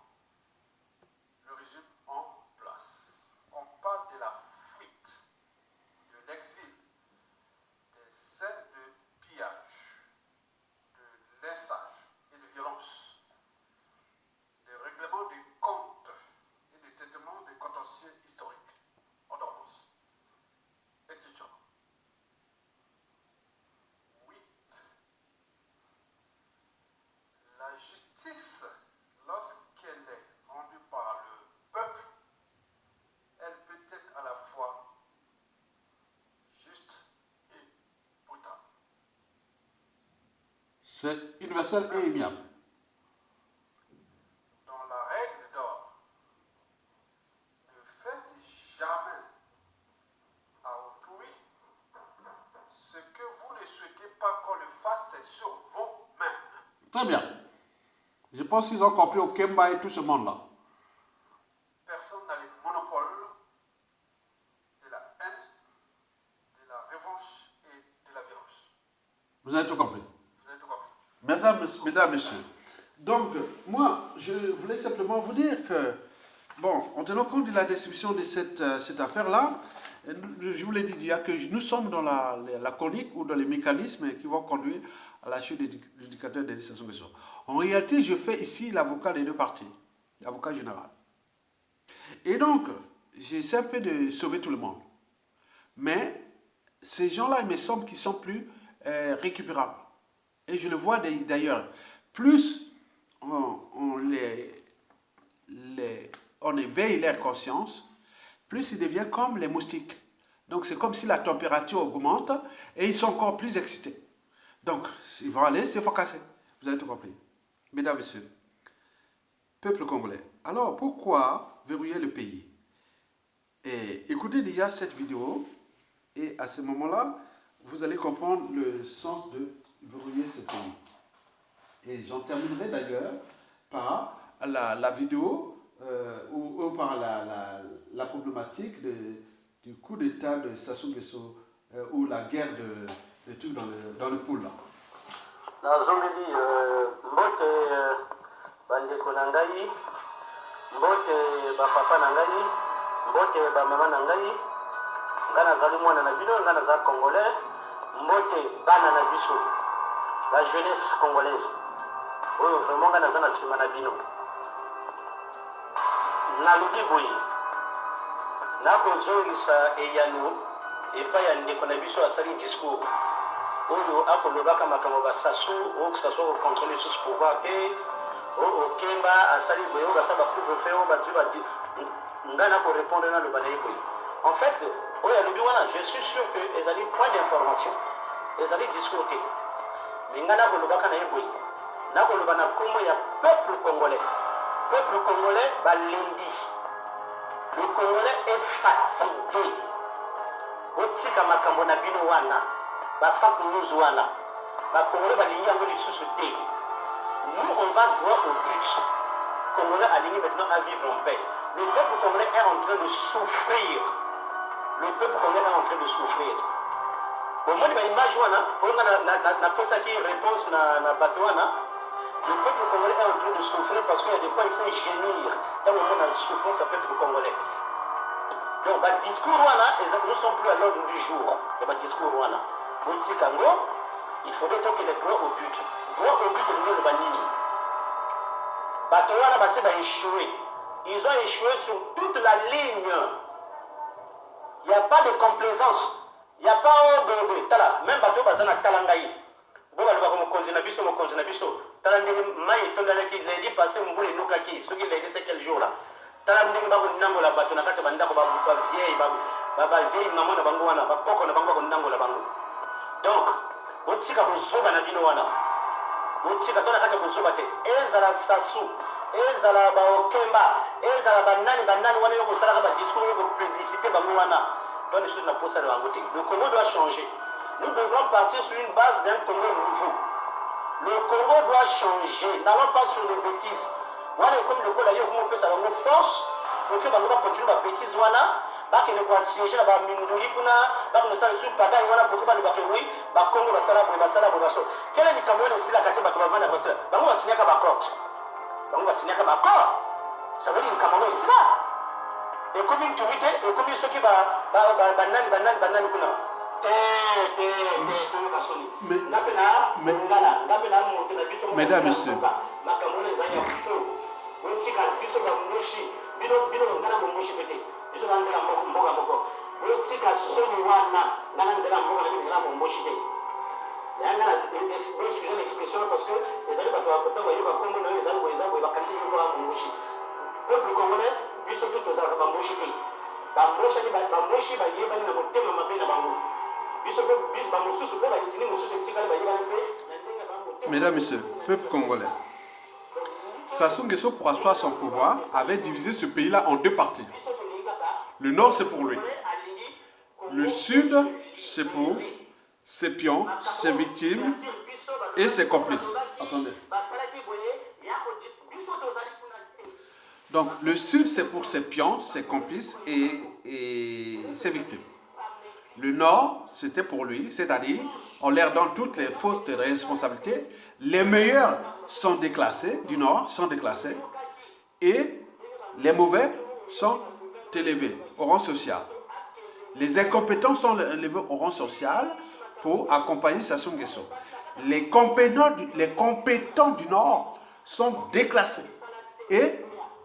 le régime en place. On parle de la fuite, de l'exil, des scènes de pillage, de lynchage et de violence, des règlements de comptes et des traitements de contentieux historiques en dormance, etc. 8. La justice, lorsqu'elle est rendue par le peuple, elle peut être à la fois juste et brutale. C'est universel et immuable. Dans la règle d'or, ne faites jamais à autrui ce que vous ne souhaitez pas qu'on le fasse sur vous-même. Très bien. Je pense qu'ils ont compris au Kemba et tout ce monde-là. Personne n'a le monopole de la haine, de la revanche et de la violence. Vous avez tout compris. Vous avez tout compris. Mesdames, messieurs. Donc, moi, je voulais simplement vous dire que, bon, en tenant compte de la distribution de cette affaire-là, je vous l'ai dit hier que nous sommes dans la chronique ou dans les mécanismes qui vont conduire à la chute du dictateur Denis Sassou Nguesso. En réalité, je fais ici l'avocat des deux parties, l'avocat général. Et donc, j'essaie un peu de sauver tout le monde. Mais ces gens-là, il me semble qu'ils sont plus récupérables. Et je le vois d'ailleurs. Plus on éveille leur conscience, plus ils deviennent comme les moustiques. Donc c'est comme si la température augmente et ils sont encore plus excités. Donc ils vont aller se focasser. Vous avez tout compris. Mesdames, Messieurs, peuple congolais, alors pourquoi verrouiller le pays? Et écoutez déjà cette vidéo et à ce moment-là, vous allez comprendre le sens de verrouiller ce pays. Et j'en terminerai d'ailleurs par la vidéo ou par la problématique du coup d'état de Sassou Nguesso ou la guerre de trucs dans le pool là. Nazongeli mbote bandeko na ngai, mbote bapapa na ngai, mbote bamama na ngai, nga nazali mwana na bino, nga nazali congolais, mbote bana na biso, la jeunesse congolaise oyo vraiment nga naza na nsima na bino. Nalobi boye nakozongisa eyano epai ya ndeko na biso asali discours oyo akolobaka makambo basasu okosasu okontrole lisusu pouvoir te okemba asali boye oyo basala bacouvre-feu oyo badi badi nga nakorépondre naloba na ye boye. En fait oyo alobi wana je suis sûr que ezali point d'information, ezali discours te, mais nga nakolobaka na ye boye, nakoloba na kombo ya peuple congolais. Peuple congolais balembi, le congolais est fatigué otika makambo na bino wana bafak news wana bakongolais balingi yango lisusu te. Nous on va droit au but. Congolais aligné maintenant à vivre en paix. Le peuple congolais est en train de souffrir. Le peuple congolais est en train de souffrir. Au moins de l'image wana on a posé qui réponse na bato wana. Le peuple congolais est en train de souffrir parce qu'il y a des fois il faut gémir. Dans le moment de souffrance, ça peut être congolais. Donc, le discours, nous ne sommes plus à l'ordre du jour. Le discours, il faudrait donc qu'il est droit au but. Droit au but, nous le banni. Batowana va échouer. Ils ont échoué sur toute la ligne. Il n'y a pas de complaisance. Il n'y a pas de même bateau bazana talangaï. Bon, on va comme konzinabiso, mon konzinabiso. Talandé maï tondalaki lundi passé mon boule nokaki. Ce qui l'a dit c'est quel jour là. Talandé bako nango la bateau nakata bandako ba vieille ba vieille maman na bango wana ba poko na bango ko nango la bango. Donc, otika bozoba na bino wana. Otika tona kata bozoba te. Ezala sasu, ezala ba okemba, ezala banani wana yoko sala ba discours yoko publicité bango wana. Toi les choses na posa de bango te. Le Congo doit changer. Nous devons partir sur une base d'un Congo nouveau. Le Congo doit changer. N'allons pas sur les bêtises. Voilà comme le Congo d'ailleurs, on fait ça dans force pour que nous continuer la bêtise. Voilà. Parce que nous allons siéger là-bas, nous allons faire sur Pagaï, voilà, pour que nous allons oui, Congo va s'aller, va s'aller. Quel est le Cameroun aussi la catégorie qui va vendre la voiture? On va signer un accord. On va signer un accord. Ça veut dire que le Cameroun est là. Et combien de tuites, et combien ceux qui va banane, Mesdames, Messieurs, Mesdames, Messieurs, peuple congolais, Sassou Nguesso, pour asseoir son pouvoir, avait divisé ce pays-là en deux parties. Le nord, c'est pour lui. Le sud, c'est pour ses pions, ses victimes et ses complices. Attendez. Donc, le sud, c'est pour ses pions, ses complices et ses victimes. Le nord, c'était pour lui, c'est-à-dire, on leur donne toutes les fautes de responsabilité. Les meilleurs sont déclassés, du nord sont déclassés, et les mauvais sont élevés au rang social. Les incompétents sont élevés au rang social pour accompagner Sassou Nguesso. Les compétents du nord sont déclassés et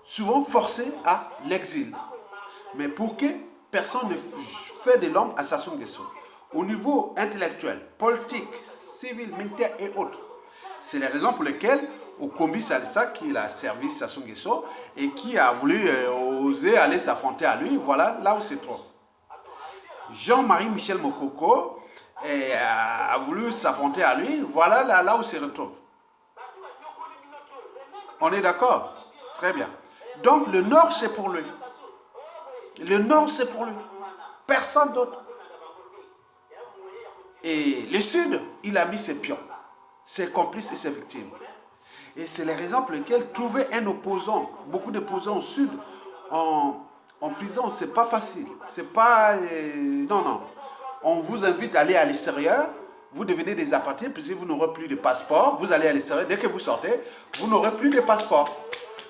souvent forcés à l'exil. Mais pour que personne ne fait de l'ombre à Sassou Nguesso, au niveau intellectuel, politique, civil, militaire et autres, c'est les raisons pour lesquelles Okombi Salisa, qui a servi Sassou Nguesso et qui a voulu oser aller s'affronter à lui, voilà là où c'est trop. Jean-Marie Michel Mokoko a voulu s'affronter à lui, voilà là où se retrouve. On est d'accord? Très bien. Donc le nord c'est pour lui. Le nord c'est pour lui. Personne d'autre. Et le sud, il a mis ses pions, ses complices et ses victimes. Et c'est les raisons pour lesquelles trouver un opposant, beaucoup d'opposants au sud, ont en prison, c'est pas facile. C'est pas... non, non. On vous invite à aller à l'extérieur, vous devenez des apatrides, puisque vous n'aurez plus de passeport, vous allez à l'extérieur, dès que vous sortez, vous n'aurez plus de passeport.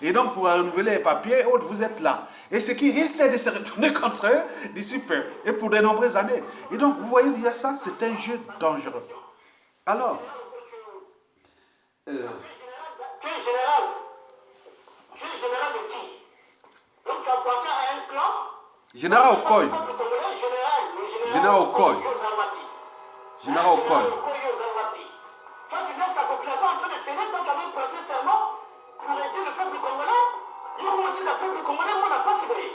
Et donc, pour renouveler les papiers, vous êtes là. Et ce qui risque de se retourner contre eux d'ici peu, et pour de nombreuses années. Et donc, vous voyez déjà ça, c'est un jeu dangereux. Alors, Tu es général. Tu es général de qui? Donc tu appartiens à un clan. Général Okoye. Général Okoye. Général Okoye. Toi, tu laisses ta population en train de tenir, donc tu avais prêté serment pour aider le peuple congolais. Ils ont dit le peuple congolais, on n'a pas ciblé.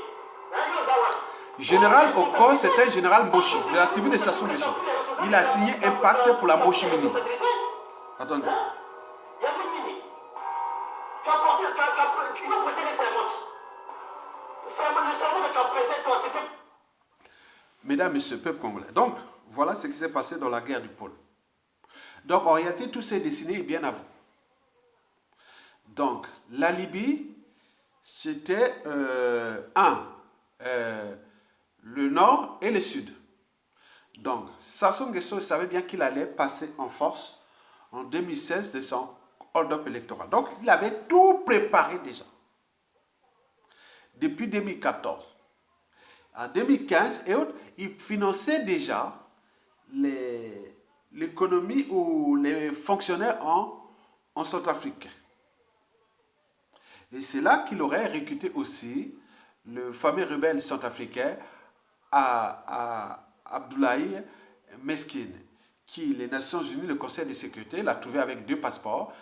Général Okoye, c'est un général Mboshi, de la tribu de Sassou Nguesso. Il a signé un pacte pour la Mboshi Mini. Attendez. Il y a des mini. Tu as prêté les serments. Le serment que tu as prêté, toi, c'était... Mesdames, Messieurs, peuple congolais. Donc, voilà ce qui s'est passé dans la guerre du pôle. Donc, en réalité, tout s'est dessiné bien avant. Donc, la Libye, c'était le nord et le sud. Donc, Sassou Nguesso savait bien qu'il allait passer en force en 2016 de son hold-up électoral. Donc, il avait tout préparé déjà. Depuis 2014. En 2015 et autres, il finançait déjà l'économie ou les fonctionnaires en Centrafrique. Et c'est là qu'il aurait recruté aussi le fameux rebelle centrafricain Abdoulaye Meskine, qui, les Nations Unies, le Conseil de sécurité, l'a trouvé avec 2 passeports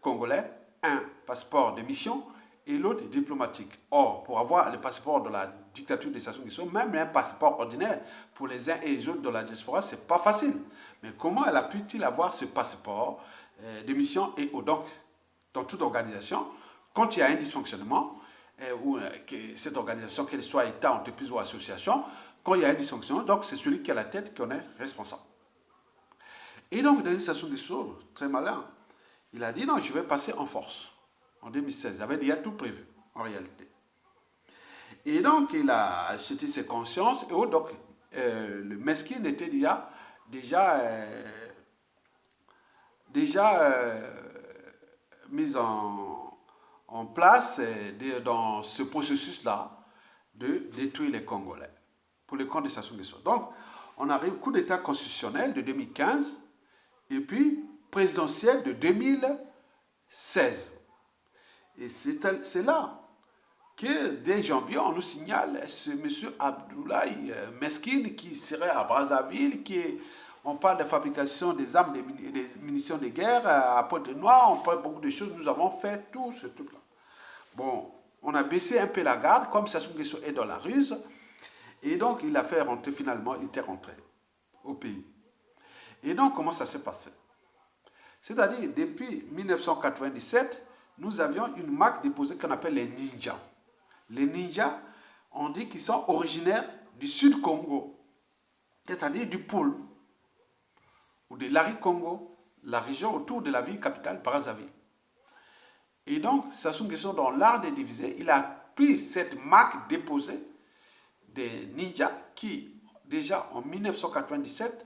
congolais, un passeport de mission et l'autre diplomatique. Or, pour avoir le passeport de la dictature de Sassou Nguesso, même un passeport ordinaire pour les uns et les autres de la diaspora, c'est pas facile. Mais comment elle a pu-t-il avoir ce passeport de mission et donc, dans toute organisation, quand il y a un dysfonctionnement, ou que cette organisation, qu'elle soit État, entreprise ou association, quand il y a un dysfonctionnement, donc c'est celui qui a la tête qui en est responsable. Et donc, Denis Sassou Nguesso, très malin, il a dit non, je vais passer en force. En 2016, il avait déjà tout prévu, en réalité. Et donc, il a acheté ses consciences, et donc, le Meskine était déjà mis en place dans ce processus-là de détruire les Congolais pour le compte de Sassou Nguesso. Donc, on arrive coup d'État constitutionnel de 2015 et puis présidentiel de 2016. Et c'est là que dès janvier, on nous signale ce monsieur Abdoulaye Meskine qui serait à Brazzaville, on parle de fabrication des armes, des munitions de guerre à Pointe-Noire, on parle beaucoup de choses, nous avons fait tout ce truc-là. Bon, on a baissé un peu la garde, comme Sassou Nguesso est dans la ruse, et donc il a fait rentrer finalement, il était rentré au pays. Et donc, comment ça s'est passé? C'est-à-dire, depuis 1997, nous avions une marque déposée qu'on appelle les ninjas. Les ninjas, on dit qu'ils sont originaires du Sud Congo, c'est-à-dire du Pôle, ou de l'Ari-Congo, la région autour de la ville capitale Brazzaville. Et donc, Sassou Nguesso, dans l'art de diviser, il a pris cette marque déposée des ninjas qui, déjà en 1997,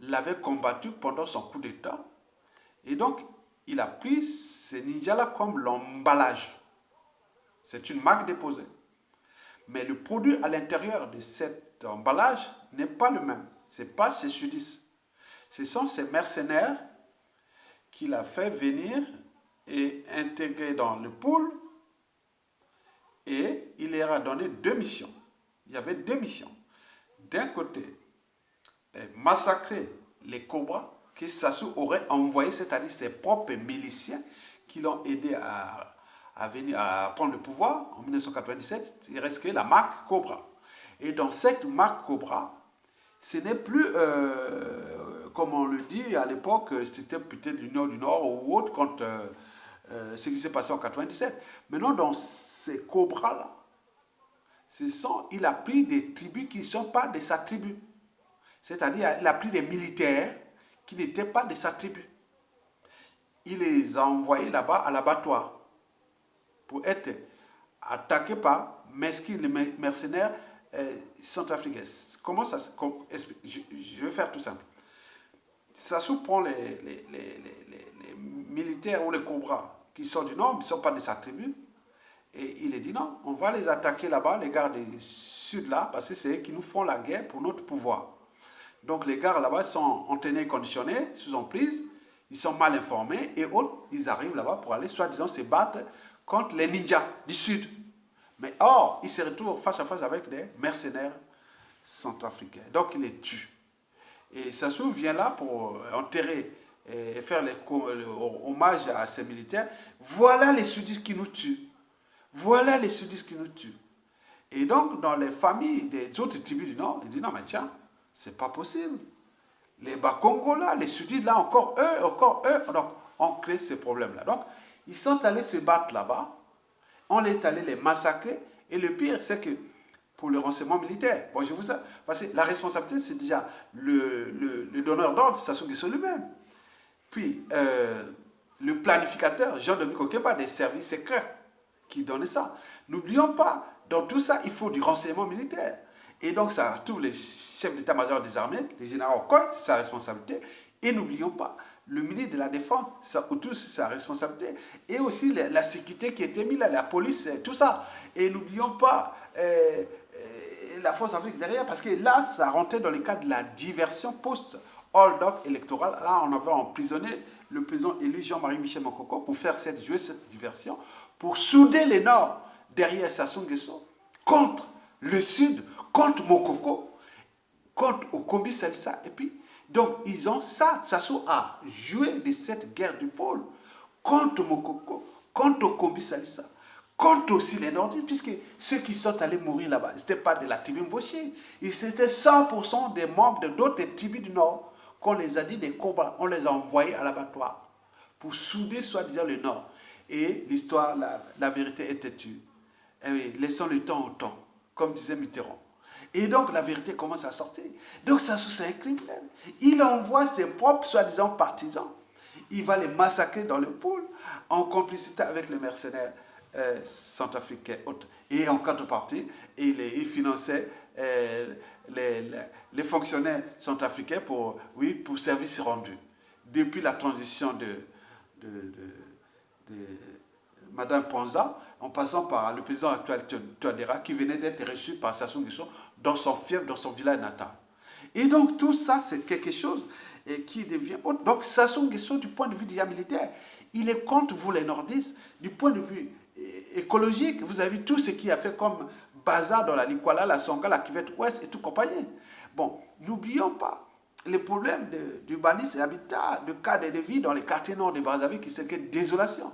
l'avaient combattu pendant son coup d'État. Et donc, il a pris ces ninjas-là comme l'emballage. C'est une marque déposée. Mais le produit à l'intérieur de cet emballage n'est pas le même. Ce n'est pas chez Sudis. Ce sont ces mercenaires qu'il a fait venir et intégrer dans le pool. Et il leur a donné 2 missions. Il y avait 2 missions. D'un côté, massacrer les cobras que Sassou aurait envoyé, c'est-à-dire ses propres miliciens qui l'ont aidé à venir à prendre le pouvoir en 1997. Il reste que la marque Cobra. Et dans cette marque Cobra, ce n'est plus, comme on le dit à l'époque, c'était peut-être l'Union du Nord ou autre, quand ce qui s'est passé en 1997. Maintenant, dans ces Cobras-là, il a pris des tribus qui ne sont pas de sa tribu. C'est-à-dire, il a pris des militaires qui n'étaient pas de sa tribu. Il les a envoyés là-bas à l'abattoir pour être attaqués par mesquins, les mercenaires centrafricains. Comment ça je vais faire tout simple. Sassou prend les militaires ou les cobras qui sont du nord, qui ne sont pas de sa tribu, et il a dit non, on va les attaquer là-bas, les gars du sud là, parce que c'est eux qui nous font la guerre pour notre pouvoir. Donc les gars là-bas sont entraînés et conditionnés, sous emprise, ils sont mal informés, et autres, ils arrivent là-bas pour aller soi-disant se battre contre les ninjas du sud. Mais or, ils se retrouvent face à face avec des mercenaires centrafricains. Donc il les tue. Et Sassou vient là pour enterrer et faire le hommage à ces militaires. Voilà les sudistes qui nous tuent. Voilà les sudistes qui nous tuent. Et donc, dans les familles des autres tribus du Nord, ils disent non, mais tiens, c'est pas possible. Les Bakongo là, les sudistes là, encore eux. Donc, on crée ces problèmes-là. Donc, ils sont allés se battre là-bas. On est allé les massacrer. Et le pire, c'est que pour le renseignement militaire, bon, je vous ai, parce que la responsabilité, c'est déjà le donneur d'ordre, Sassou Nguesso lui-même. Puis, le planificateur, Jean-Dominique Okeba, des services secrets, qui donnait ça. N'oublions pas, dans tout ça, il faut du renseignement militaire. Et donc, ça tous les chefs d'état-major des armées, les généraux Okoy, c'est sa responsabilité. Et n'oublions pas, le ministre de la Défense, ça autour, c'est sa responsabilité. Et aussi la sécurité qui était mise là, la police, tout ça. Et n'oublions pas la force africaine derrière, parce que là, ça rentrait dans le cadre de la diversion post-hold-up électorale. Là, on avait emprisonné le président élu Jean-Marie Michel Mokoko pour faire jouer cette diversion, pour souder les Nords derrière Sassou Nguesso contre le Sud, contre Mokoko, contre Okombi Salissa. Et puis, donc, ils ont ça. Sassou a joué de cette guerre du pôle contre Mokoko, contre Okombi Salissa, contre aussi les Nordistes, puisque ceux qui sont allés mourir là-bas, ce n'étaient pas de la tribu Mboshi. C'était 100% des membres d'autres tribus du Nord qu'on les a dit des combats. On les a envoyés à l'abattoir pour souder soi-disant le Nord. Et l'histoire, la vérité était tue. Et oui, laissons le temps au temps, comme disait Mitterrand. Et donc la vérité commence à sortir. Donc Sassou, c'est un criminel. Il envoie ses propres soi-disant partisans. Il va les massacrer dans le pôle en complicité avec les mercenaires centrafricains. Et en contrepartie, il finançait les fonctionnaires centrafricains pour service rendu. Depuis la transition de Madame Ponza, en passant par le président actuel Touadéra, qui venait d'être reçu par Sassou Nguesso dans son fief, dans son village natal. Et donc tout ça, c'est quelque chose qui devient autre. Donc Sassou Nguesso, du point de vue déjà militaire, il est contre vous les nordistes. Du point de vue écologique, vous avez vu tout ce qu'il a fait comme bazar dans la Likwala, la Songa, la Cuvette Ouest et tout compagnie. Bon, n'oublions pas les problèmes d'urbanisme et d'habitat, de cadre de vie dans les quartiers nord de Brazzaville, qui c'est que désolation.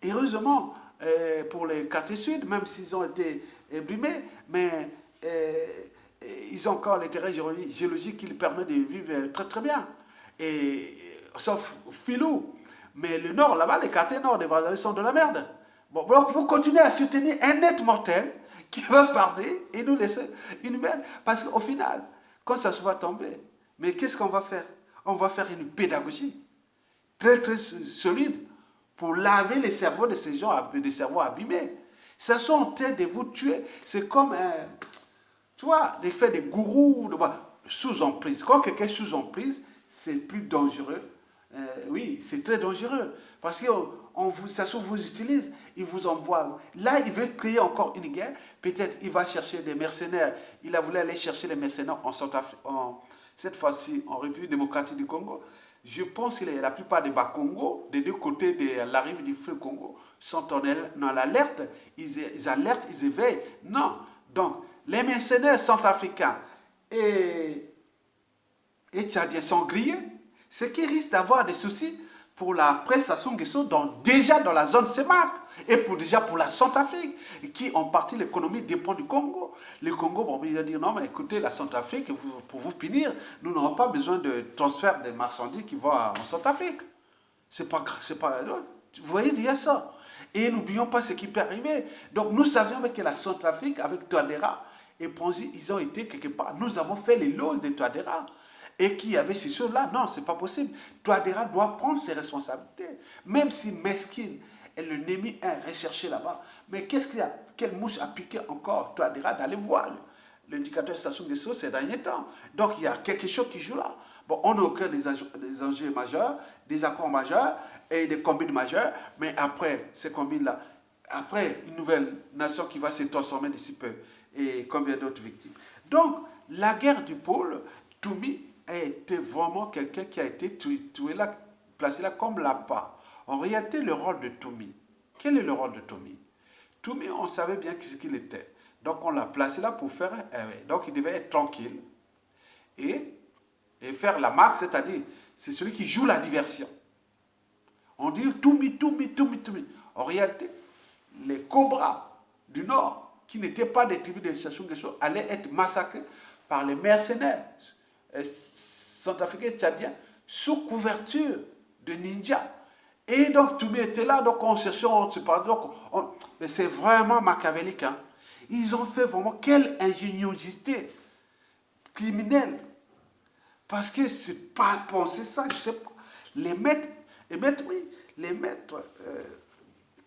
Heureusement, pour les quartiers sud, même s'ils ont été brimés, mais ils ont encore l'intérêt géologique qui leur permet de vivre très très bien. Sauf Filou. Mais le nord, là-bas, les quartiers nord de Brazzaville sont de la merde. Bon, donc vous continuez à soutenir un être mortel qui va partir et nous laisser une merde. Parce qu'au final, quand ça se va tomber, mais qu'est-ce qu'on va faire? On va faire une pédagogie très très solide pour laver les cerveaux de ces gens, des cerveaux abîmés. Ça sont en train de vous tuer. C'est comme, tu vois, l'effet des gourous, sous emprise. Quand quelqu'un est sous emprise, c'est plus dangereux. Oui, c'est très dangereux. Parce que ça vous utilise, il vous envoie. Là, il veut créer encore une guerre. Peut-être il va chercher des mercenaires. Il a voulu aller chercher les mercenaires cette fois-ci en République démocratique du Congo. Je pense que la plupart des Bakongo, des deux côtés de la rive du fleuve Congo, sont dans l'alerte. Ils alertent, ils éveillent. Non. Donc, les mercenaires centrafricains et tchadiens sont grillés. Ce qui risque d'avoir des soucis pour la presse Sassou Nguesso, déjà dans la zone CEMAC, et déjà pour la Centrafrique, qui en partie l'économie dépend du Congo. Le Congo, bon, il va dire non, mais écoutez, la Centrafrique, pour vous punir, nous n'aurons pas besoin de transfert des marchandises qui vont en Centrafrique. C'est pas, vous voyez, il y a ça. Et n'oublions pas ce qui peut arriver. Donc nous savions que la Centrafrique, avec Touadéra et Ponzi, ils ont été quelque part. Nous avons fait les lots de Touadéra. Et qui avait ces choses-là, non, c'est pas possible. Touadéra doit prendre ses responsabilités. Même si mesquine et l'ennemi est recherché là-bas. Mais qu'est-ce qu'il y a? Quelle mouche a piqué encore? Tu as déjà d'aller voir l'indicateur Sassou Nguesso ces derniers temps. Donc il y a quelque chose qui joue là. Bon, on est au cœur des enjeux majeurs, des accords majeurs et des combines majeures, mais après ces combines-là, après une nouvelle nation qui va se transformer d'ici peu, et combien d'autres victimes. Donc, la guerre du pôle, Toumi a été vraiment quelqu'un qui a été tué là, placé là comme l'appât. En réalité, le rôle de Toumi, quel est le rôle de Toumi? Toumi, on savait bien ce qu'il était. Donc, on l'a placé là pour faire... donc, il devait être tranquille et faire la marque, c'est-à-dire, c'est celui qui joue la diversion. On dit Toumi, Toumi, Toumi, Toumi. En réalité, les cobras du Nord, qui n'étaient pas des tribus de Sassou Nguesso, allaient être massacrés par les mercenaires centrafricains tchadiens sous couverture de ninjas. Et donc, Toumi était là, donc on se parlait. Mais c'est vraiment machiavélique. Hein. Ils ont fait vraiment quelle ingéniosité criminelle. Parce que c'est pas penser ça, je sais pas. Les maîtres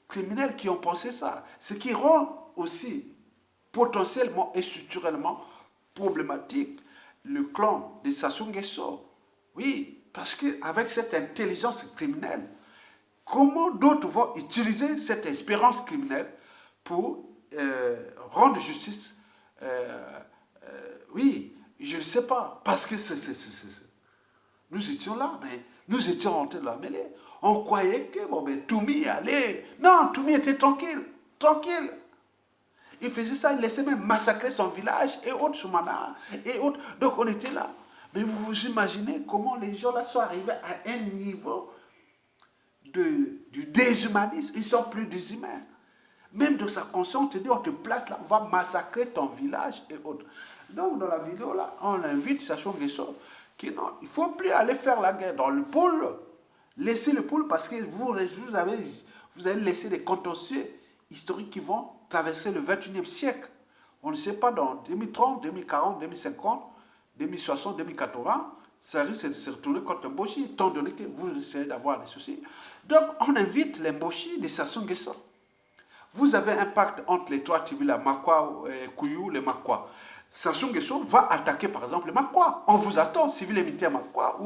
criminels qui ont pensé ça, ce qui rend aussi potentiellement et structurellement problématique le clan de Sassou Nguesso. Oui, parce qu'avec cette intelligence criminelle, comment d'autres vont utiliser cette expérience criminelle pour rendre justice? Oui, je ne sais pas, parce que nous étions là, mais nous étions rentrés de la mêlée. On croyait que Toumi allait... Non, Toumi était tranquille, tranquille. Il faisait ça, il laissait même massacrer son village et autres, Soumana, et autres. Donc on était là. Mais vous vous imaginez comment les gens là sont arrivés à un niveau du déshumanisme. Ils ne sont plus des humains. Même de sa conscience, on te dit, on te place là, on va massacrer ton village et autres. Donc dans la vidéo là, on invite Sassou Nguesso qui non, il ne faut plus aller faire la guerre dans le pôle. Laissez le pôle parce que vous allez laisser des contentieux historiques qui vont traverser le 21e siècle. On ne sait pas dans 2030, 2040, 2050, 2060, 2080, ça risque de se retourner contre Mboshi, étant donné que vous essayez d'avoir des soucis. Donc on invite les Mboshi de Sassou Nguesso. Vous avez un pacte entre les trois tribus, la Makwa, Kouyou, les Makwa. Sassou Nguesso va attaquer par exemple les Makwa. On vous attend, civil et militaire Makwa,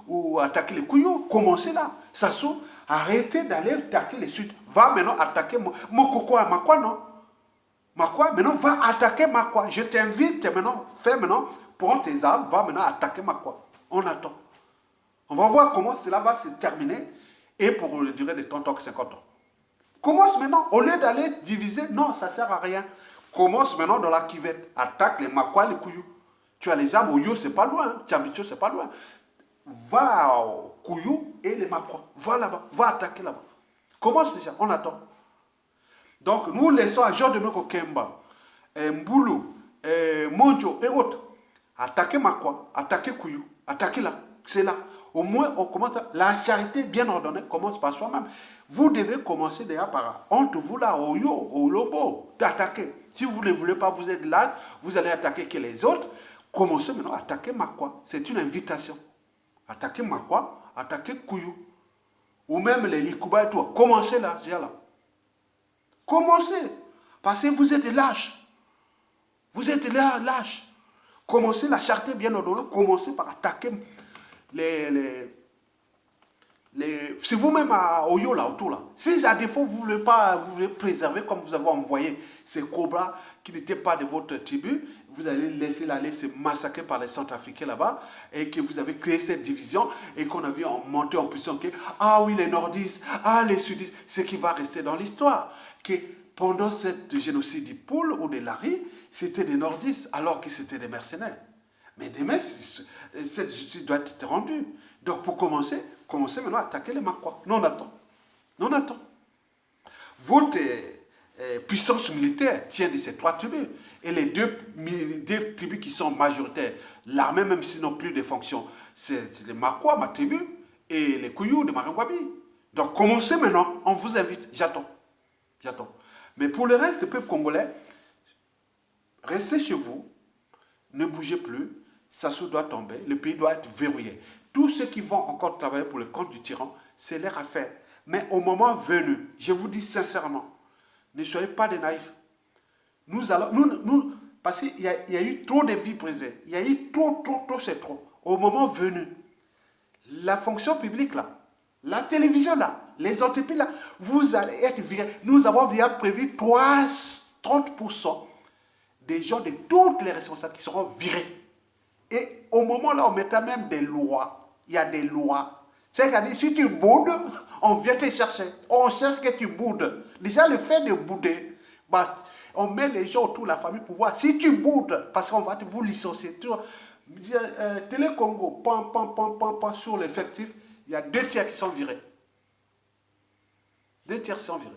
ou attaquer les Kouyou. Commencez là. Sassou, arrêtez d'aller attaquer les Sud. Va maintenant attaquer Mokoko à Makwa, non? Makwa, maintenant va attaquer Makwa. Je t'invite maintenant, prends tes armes, va maintenant attaquer Makwa. On attend. On va voir comment cela va se terminer et pour une durée de 30 ans, 50 ans. Commence maintenant, au lieu d'aller diviser, non, ça ne sert à rien. Commence maintenant dans la cuvette. Attaque les Makwa, les Kouyou. Tu as les armes, Oyo, c'est pas loin. Tiambicho, c'est pas loin. Va au Kouyou et les Makwa. Va là-bas, va attaquer là-bas. Commence déjà, on attend. Donc, nous laissons à Jean de Kemba, Mboulou, Monjo et autres attaquer Makwa, attaquer Kouyou, attaquer là. C'est là. Au moins, on commence. La charité bien ordonnée commence par soi-même. Vous devez commencer déjà par honte, vous là, au yo, au lobo, d'attaquer. Si vous ne voulez pas vous être là, vous allez attaquer que les autres. Commencez maintenant à attaquer Makwa. C'est une invitation. Attaquer Makwa, attaquer Kouyou. Ou même les Likuba et tout. Commencez là, déjà là. Commencez. Parce que vous êtes lâches. Vous êtes là, lâches. Commencez la charité bien ordonnée. Commencez par attaquer c'est vous-même à Oyo là autour là. Si à défaut vous voulez préserver comme vous avez envoyé ces cobras qui n'étaient pas de votre tribu, vous allez laisser aller se massacrer par les Centrafricains là-bas et que vous avez créé cette division et qu'on a vu monter en puissance que ah oui les nordistes, ah les sudistes, ce qui va rester dans l'histoire que pendant cette génocide du Poul ou de Lari, c'était des nordistes alors que c'était des mercenaires. Mais demain, cette justice doit être rendue. Donc, pour commencer maintenant à attaquer les Makwa. Non, on attend. Votre puissance militaire tient de ces trois tribus. Et les deux tribus qui sont majoritaires, l'armée, même s'ils n'ont plus de fonctions, c'est les Makwa, ma tribu, et les Kouyou de Marangwabi. Donc, commencez maintenant. On vous invite. J'attends. Mais pour le reste, le peuple congolais, restez chez vous. Ne bougez plus. Sassou doit tomber, le pays doit être verrouillé. Tous ceux qui vont encore travailler pour le compte du tyran, c'est leur affaire. Mais au moment venu, je vous dis sincèrement, ne soyez pas des naïfs. Nous allons, parce qu'il y a eu trop de vies brisées. Il y a eu trop, c'est trop. Au moment venu, la fonction publique là, la télévision là, les entreprises là, vous allez être virés. Nous avons déjà prévu 30% des gens de toutes les responsables qui seront virés. Et au moment là, on mettra même des lois. Il y a des lois. C'est-à-dire, si tu boudes, on vient te chercher. On cherche que tu boudes. Déjà, le fait de bouder, bah, on met les gens autour de la famille pour voir si tu boudes, parce qu'on va vous licencier. Télé Congo, sur l'effectif, il y a 2 tiers qui sont virés. 2 tiers qui sont virés.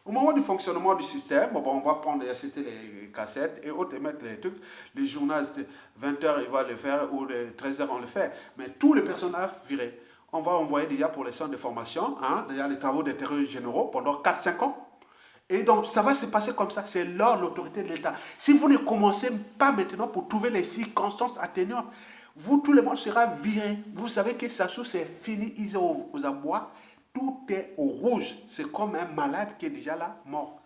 Au moment du fonctionnement du système, on va prendre les cassettes et autres, et mettre les trucs. Les journalistes, 20h, ils vont le faire, ou les 13h, on le fait. Mais tous les personnages virés, on va envoyer déjà pour les centres de formation, déjà les travaux d'intérêt généraux pendant 4-5 ans. Et donc, ça va se passer comme ça. C'est là l'autorité de l'État. Si vous ne commencez pas maintenant pour trouver les circonstances atténuantes, vous, tout le monde sera viré. Vous savez que Sassou, c'est fini, ils sont aux abois. Tout est au rouge. C'est comme un malade qui est déjà là, mort.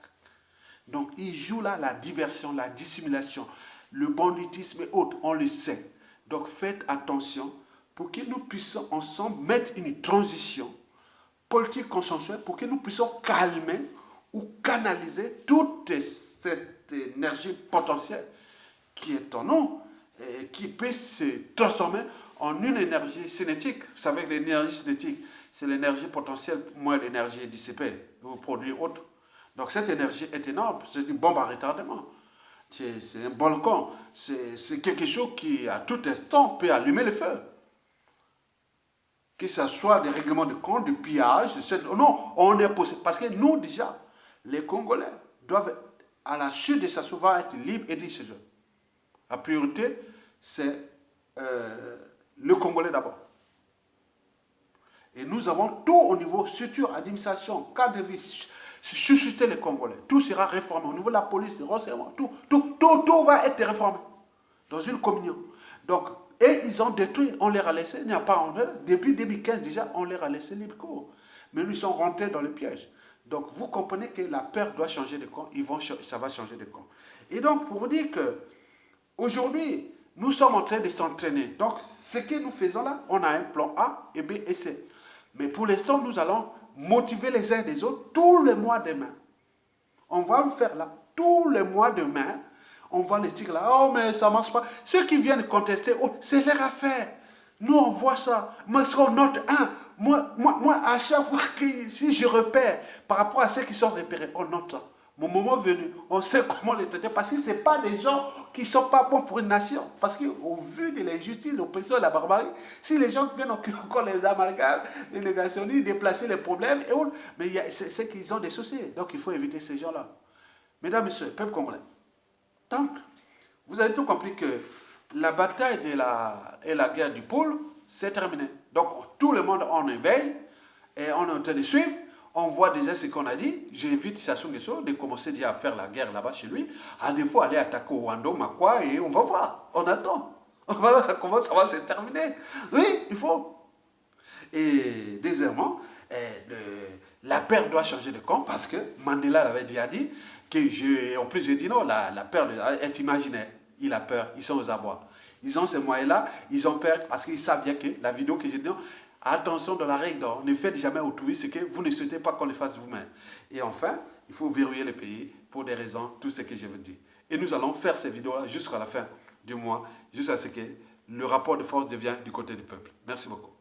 Donc, il joue là la diversion, la dissimulation, le banditisme et autres. On le sait. Donc, faites attention pour que nous puissions ensemble mettre une transition politique consensuelle pour que nous puissions calmer ou canaliser toute cette énergie potentielle qui est en nous et qui peut se transformer en une énergie cinétique. Vous savez que l'énergie cinétique, c'est l'énergie potentielle moins l'énergie dissipée ou produit autre. Donc cette énergie est énorme, c'est une bombe à retardement. C'est un volcan, c'est quelque chose qui à tout instant peut allumer le feu. Que ce soit des règlements de compte, du pillage, non, on est possible. Parce que nous déjà, les Congolais doivent, à la chute de Sassou, être libres et dire chez eux. La priorité, c'est le Congolais d'abord. Et nous avons tout au niveau structure, administration, cadre de vie, chuchoter les Congolais. Tout sera réformé. Au niveau de la police, du renseignement, tout va être réformé. Dans une communion. Donc, et ils ont détruit, on les a laissés, il n'y a pas, depuis 2015 déjà, on les a laissés libre cours. Mais ils sont rentrés dans le piège. Donc, vous comprenez que la peur doit changer de camp, ça va changer de camp. Et donc, pour vous dire que, aujourd'hui, nous sommes en train de s'entraîner. Donc, ce que nous faisons là, on a un plan A, et B et C. Mais pour l'instant, nous allons motiver les uns des autres tous les mois de mai. On va le faire là, tous les mois de mai. On voit les tirs là, oh mais ça ne marche pas. Ceux qui viennent contester, oh, c'est leur affaire. Nous, on voit ça. Moi, on note un. Moi, à chaque fois que si je repère par rapport à ceux qui sont repérés, on note ça. Mon moment venu, on sait comment les traiter. Parce que ce n'est pas des gens qui ne sont pas bons pour une nation. Parce qu'au vu de l'injustice, l'oppression et la barbarie, si les gens viennent encore les amalgames, les négationnistes, déplacer les problèmes, et autres, mais c'est qu'ils ont des soucis. Donc il faut éviter ces gens-là. Mesdames, Messieurs, peuple congolais. Donc, vous avez tout compris que la bataille et la guerre du pôle, c'est terminé. Donc, tout le monde en éveille et on est en train de suivre. On voit déjà ce qu'on a dit. J'invite Sassou Nguesso de commencer déjà à faire la guerre là-bas chez lui. À des fois, aller attaquer au Rwanda, Makwa, et on va voir. On attend. On va voir comment ça va se terminer. Oui, il faut. Et deuxièmement, la peur doit changer de camp parce que Mandela l'avait déjà dit. En plus, j'ai dit non, la peur est imaginaire. Il a peur, ils sont aux abois. Ils ont ces moyens-là, ils ont peur parce qu'ils savent bien que la vidéo que j'ai dit, attention dans la règle d'or, ne faites jamais autrui ce que vous ne souhaitez pas qu'on le fasse vous-même. Et enfin, il faut verrouiller le pays pour des raisons, tout ce que je vous dis. Et nous allons faire ces vidéos-là jusqu'à la fin du mois, jusqu'à ce que le rapport de force devienne du côté du peuple. Merci beaucoup.